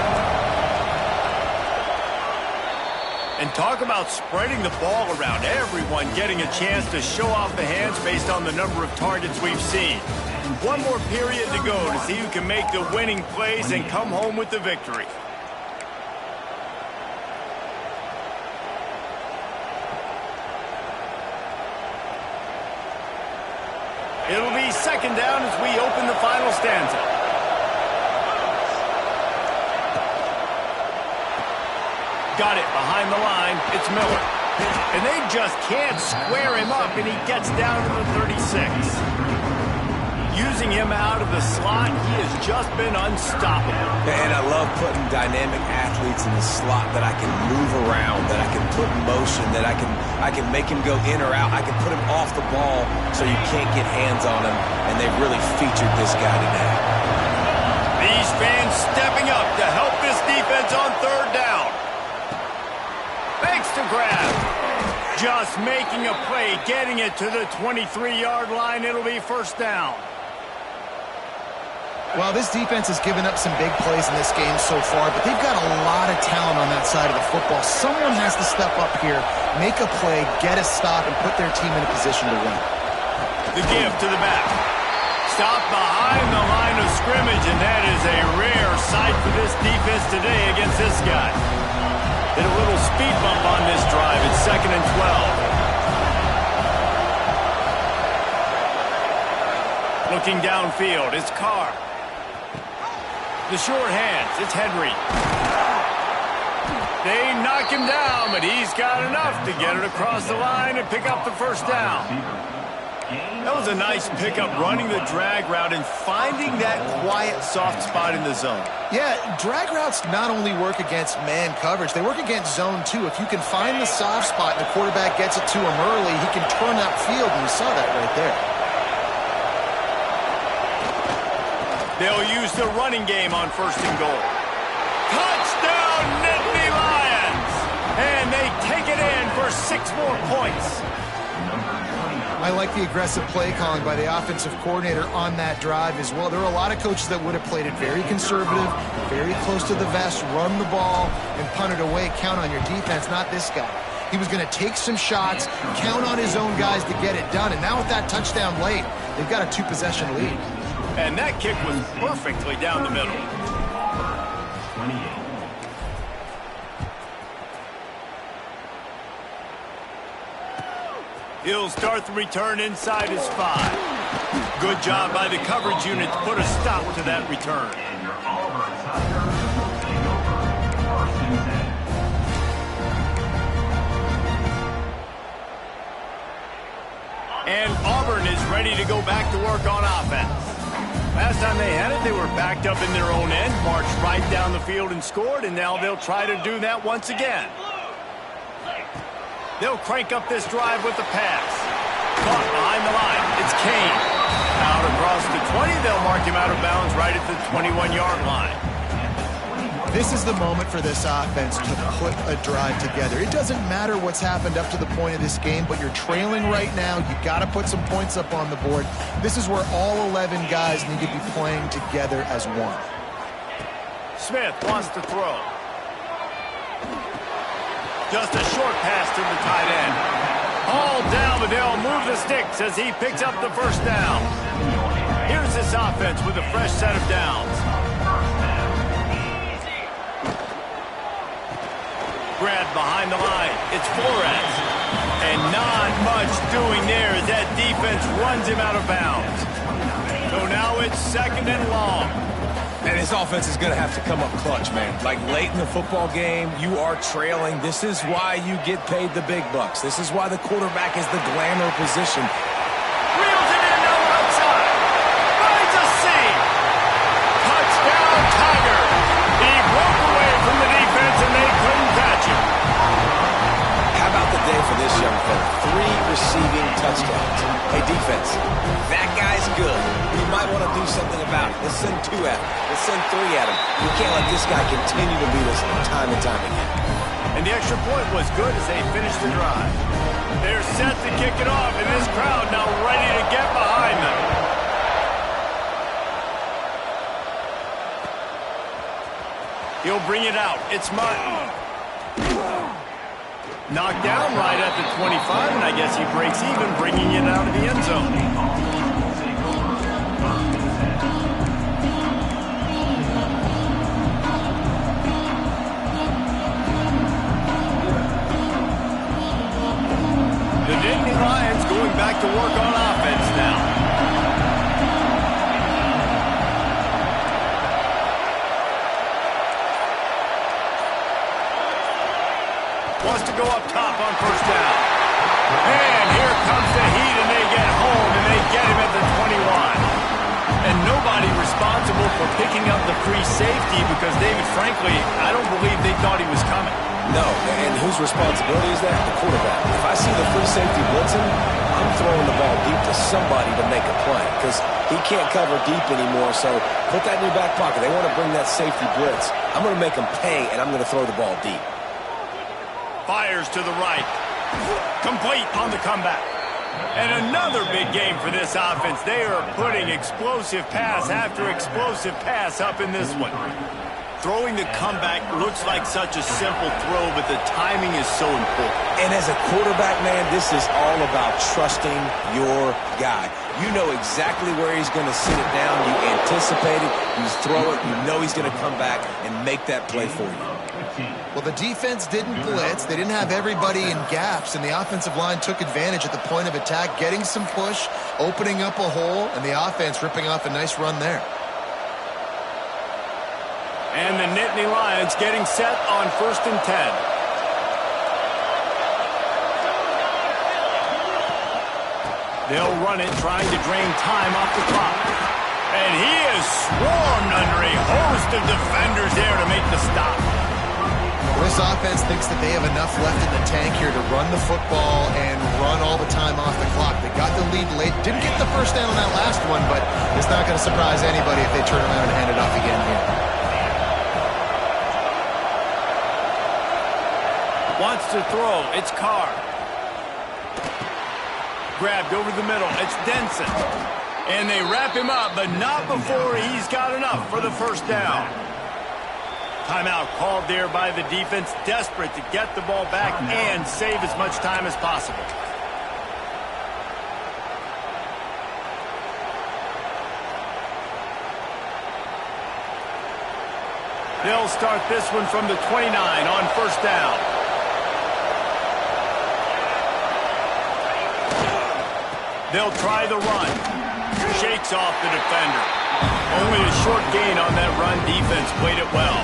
And talk about spreading the ball around. Everyone getting a chance to show off the hands based on the number of targets we've seen. One more period to go to see who can make the winning plays and come home with the victory. It'll be second down as we open the final stanza. Got it behind the line. It's Miller. And they just can't square him up, and he gets down to the 36. Using him out of the slot, he has just been unstoppable. And I love putting dynamic athletes in the slot that I can move around, that I can put in motion, that I can make him go in or out. I can put him off the ball so you can't get hands on him, and they've really featured this guy today. These fans stepping up to help this defense on third down. Fakes to grab. Just making a play, getting it to the 23-yard line. It'll be first down. Well, this defense has given up some big plays in this game so far, but they've got a lot of talent on that side of the football. Someone has to step up here, make a play, get a stop, and put their team in a position to win. The give to the back. Stop behind the line of scrimmage, and that is a rare sight for this defense today against this guy. Did a little speed bump on this drive. It's 2nd and 12. Looking downfield, it's Carr. The short hands, it's Henry. They knock him down, but he's got enough to get it across the line and pick up the first down. That was a nice pickup, running the drag route and finding that quiet, soft spot in the zone. Yeah, drag routes not only work against man coverage, they work against zone too. If you can find the soft spot and the quarterback gets it to him early, he can turn upfield, and you saw that right there. They'll use the running game on 1st and goal. Touchdown, Nittany Lions! And they take it in for 6 more points. I like the aggressive play calling by the offensive coordinator on that drive as well. There are a lot of coaches that would have played it very conservative, very close to the vest, run the ball, and punt it away. Count on your defense, not this guy. He was going to take some shots, count on his own guys to get it done. And now with that touchdown late, they've got a 2-possession lead. And that kick was perfectly down the middle. 28. He'll start the return inside his 5. Good job by the coverage unit to put a stop to that return. And your Auburn Tigers take over 1st and 10. And Auburn is ready to go back to work on offense. Last time they had it, they were backed up in their own end, marched right down the field and scored, and now they'll try to do that once again. They'll crank up this drive with the pass. Caught behind the line. It's Kane. Out across the 20. They'll mark him out of bounds right at the 21-yard line. This is the moment for this offense to put a drive together. It doesn't matter what's happened up to the point of this game, but you're trailing right now. You got to put some points up on the board. This is where all 11 guys need to be playing together as one. Smith wants to throw. Just a short pass to the tight end. All down, but they'll move the sticks as he picks up the first down. Here's this offense with a fresh set of downs. Grab behind the line. It's Flores. And not much doing there as that defense runs him out of bounds. So now it's 2nd and long. And his offense is going to have to come up clutch, man. Like late in the football game, you are trailing. This is why you get paid the big bucks. This is why the quarterback is the glamour position. Wheels it in now outside. Finds a seam. Touchdown, Tiger. He broke away from the defense and they couldn't catch him. How about the day for this young fella? 3 receiving touchdowns. Hey, defense, that guy's good. You might want to do something about it. Let's send 2 at him. Let's send 3 at him. You can't let this guy continue to beat us time and time again. And the extra point was good as they finished the drive. They're set to kick it off, and this crowd now ready to get behind them. He'll bring it out. It's Martin. Knocked down right at the 25, and I guess he breaks even, bringing it out of the end zone. The Nittany Lions going back to work on offense now. safety because, David, frankly, I don't believe they thought he was coming. No, and whose responsibility is that? The quarterback. If I see the free safety blitzing, I'm throwing the ball deep to somebody to make a play because he can't cover deep anymore, so put that in your back pocket. They want to bring that safety blitz. I'm going to make them pay, and I'm going to throw the ball deep. Fires to the right. Complete on the comeback. And another big game for this offense. They are putting explosive pass after explosive pass up in this one. Throwing the comeback looks like such a simple throw, but the timing is so important. And as a quarterback, man, this is all about trusting your guy. You know exactly where he's going to sit it down. You anticipate it. You throw it. You know he's going to come back and make that play for you. Well, the defense didn't blitz. They didn't have everybody in gaps, and the offensive line took advantage at the point of attack, getting some push, opening up a hole, and the offense ripping off a nice run there. And the Nittany Lions getting set on 1st and 10. They'll run it, trying to drain time off the clock. And he is swarmed under a host of defenders there to make the stop. Well, this offense thinks that they have enough left in the tank here to run the football and run all the time off the clock. They got the lead late. Didn't get the first down on that last one, but it's not going to surprise anybody if they turn around and hand it off again here. Wants to throw. It's Carr. Grabbed over the middle. It's Denson. And they wrap him up, but not before he's got enough for the first down. Timeout called there by the defense, desperate to get the ball back and save as much time as possible. They'll start this one from the 29 on 1st down. They'll try the run. Shakes off the defender. Only a short gain on that run. Defense played it well.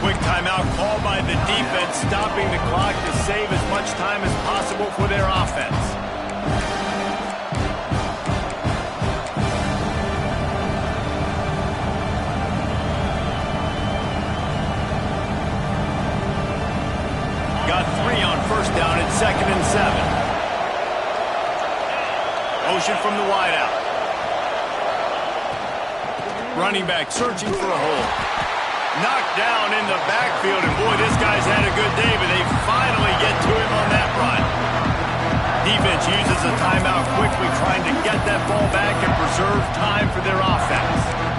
Quick timeout called by the defense, stopping the clock to save as much time as possible for their offense. Got 3 on 1st down and 2nd and 7. Motion from the wideout. Running back searching for a hole. Knocked down in the backfield, and boy, this guy's had a good day, but they finally get to him on that run. Defense uses a timeout quickly, trying to get that ball back and preserve time for their offense.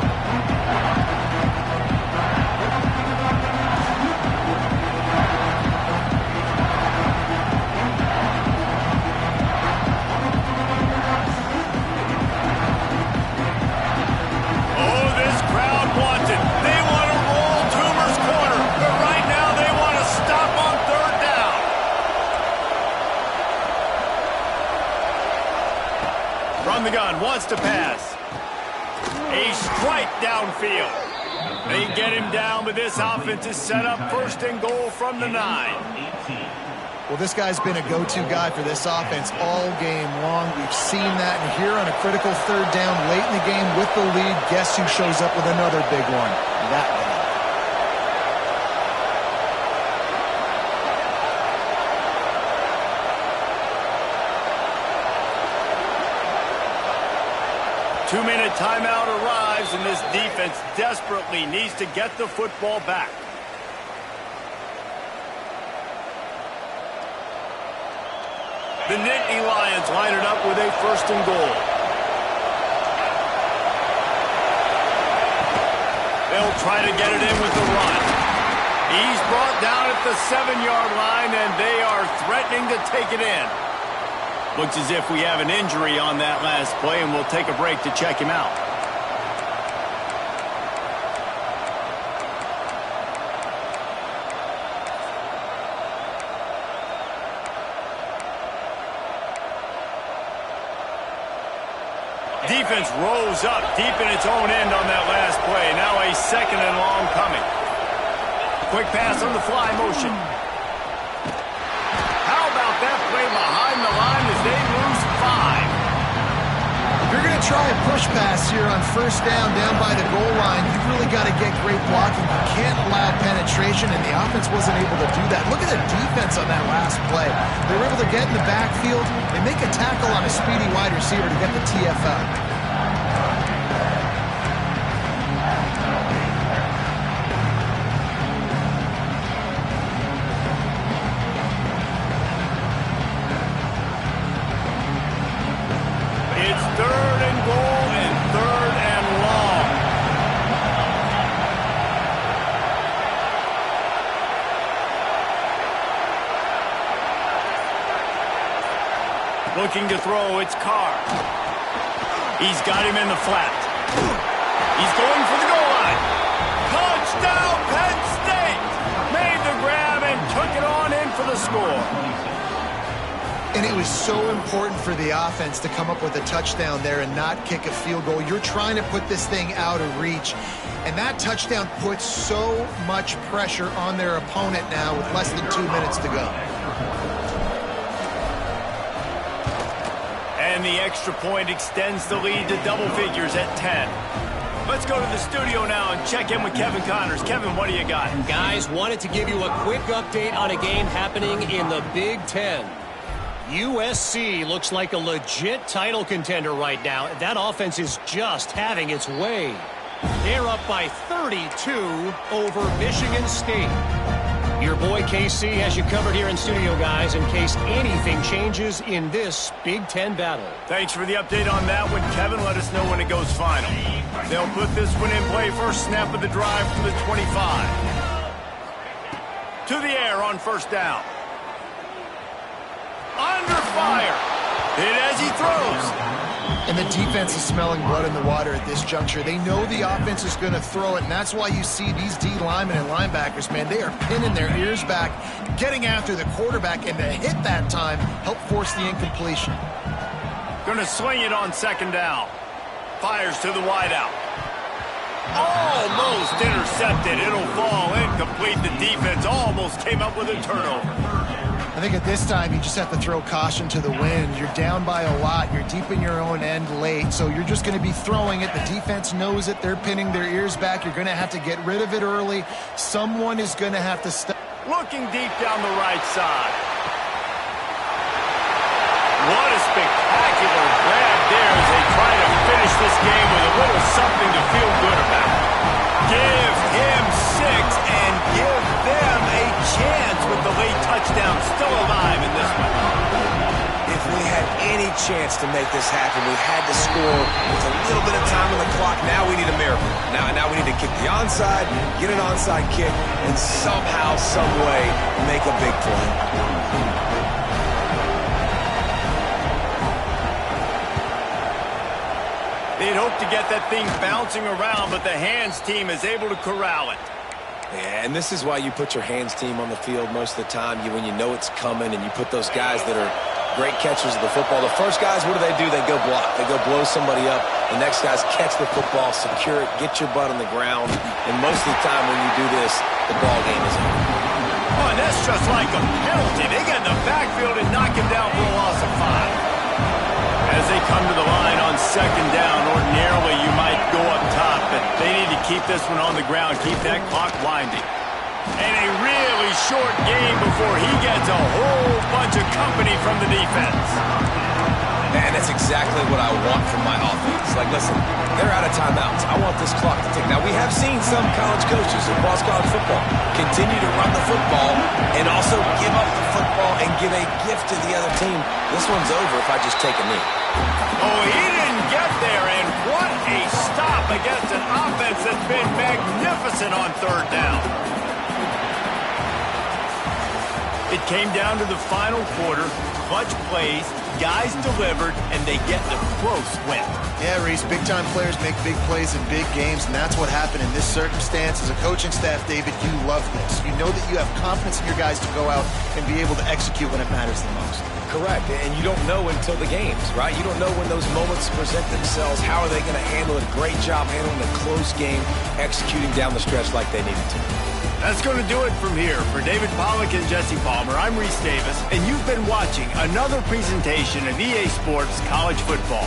The gun wants to pass. A strike downfield. They get him down, but this offense is set up 1st and goal from the 9. Well, this guy's been a go-to guy for this offense all game long. We've seen that, and here on a critical 3rd down late in the game with the lead, guess who shows up with another big one? That guy. 2-minute timeout arrives, and this defense desperately needs to get the football back. The Nittany Lions line it up with a 1st and goal. They'll try to get it in with the run. He's brought down at the 7-yard line, and they are threatening to take it in. Looks as if we have an injury on that last play, and we'll take a break to check him out. Defense rolls up deep in its own end on that last play. Now a 2nd and long coming. Quick pass on the fly motion. How about that play behind the line as they lose 5? If you're going to try a push pass here on first down by the goal line, you've really got to get great blocking. You can't allow penetration, and the offense wasn't able to do that. Look at the defense on that last play. They were able to get in the backfield. They make a tackle on a speedy wide receiver to get the TFL. Looking to throw, it's Carr. He's got him in the flat. He's going for the goal line. Touchdown, Penn State! Made the grab and took it on in for the score. And it was so important for the offense to come up with a touchdown there and not kick a field goal. You're trying to put this thing out of reach. And that touchdown puts so much pressure on their opponent now with less than 2 minutes to go. And the extra point extends the lead to double figures at 10. Let's go to the studio now and check in with Kevin Connors. Kevin, what do you got? Guys, wanted to give you a quick update on a game happening in the Big Ten. USC looks like a legit title contender right now. That offense is just having its way. They're up by 32 over Michigan State. Your boy KC has you covered here in studio, guys, in case anything changes in this Big Ten battle. Thanks for the update on that one, Kevin. Let us know when it goes final. They'll put this one in play. First snap of the drive from the 25. To the air on first down. Under fire. Hit as he throws. And the defense is smelling blood in the water at this juncture. They know the offense is going to throw it, and that's why you see these D linemen and linebackers, man, they are pinning their ears back, getting after the quarterback, and the hit that time helped force the incompletion. Going to swing it on second down. Fires to the wideout. Almost intercepted. It'll fall incomplete. The defense almost came up with a turnover. I think at this time, you just have to throw caution to the wind. You're down by a lot. You're deep in your own end late, so you're just going to be throwing it. The defense knows it. They're pinning their ears back. You're going to have to get rid of it early. Someone is going to have to stop. Looking deep down the right side. What a spectacular grab there as they try to finish this game with a little something to feel good about. Give him 6 and give them a chance with the late touchdown still alive in this one. If we had any chance to make this happen, we had to score with a little bit of time on the clock. Now we need a miracle. Now we need to kick the onside, get an onside kick, and somehow, some way, make a big play. They'd hope to get that thing bouncing around, but the hands team is able to corral it. Yeah, and this is why you put your hands team on the field most of the time. When you know it's coming and you put those guys that are great catchers of the football. The first guys, what do? They go block. They go blow somebody up. The next guys catch the football, secure it, get your butt on the ground. And most of the time when you do this, the ball game is over. Oh, and that's just like a penalty. They get in the backfield and knock him down for a loss of 5. As they come to the line on second down, ordinarily you might go up top, but they need to keep this one on the ground, keep that clock winding. And a really short game before he gets a whole bunch of company from the defense. And that's exactly what I want from my offense. Like, listen, they're out of timeouts. I want this clock to tick. Now, we have seen some college coaches across college football continue to run the football and also give up the football and give a gift to the other team. This one's over if I just take a knee. Oh, he didn't get there, and what a stop against an offense that's been magnificent on third down. It came down to the final quarter, clutch plays, guys delivered, and they get the close win. Yeah, Reese, big-time players make big plays in big games, and that's what happened in this circumstance. As a coaching staff, David, you love this. You know that you have confidence in your guys to go out and be able to execute when it matters the most. Correct, and you don't know until the games, right? You don't know when those moments present themselves. How are they going to handle it? Great job handling a close game, executing down the stretch like they needed to. That's going to do it from here. For David Pollack and Jesse Palmer, I'm Reese Davis, and you've been watching another presentation of EA Sports College Football.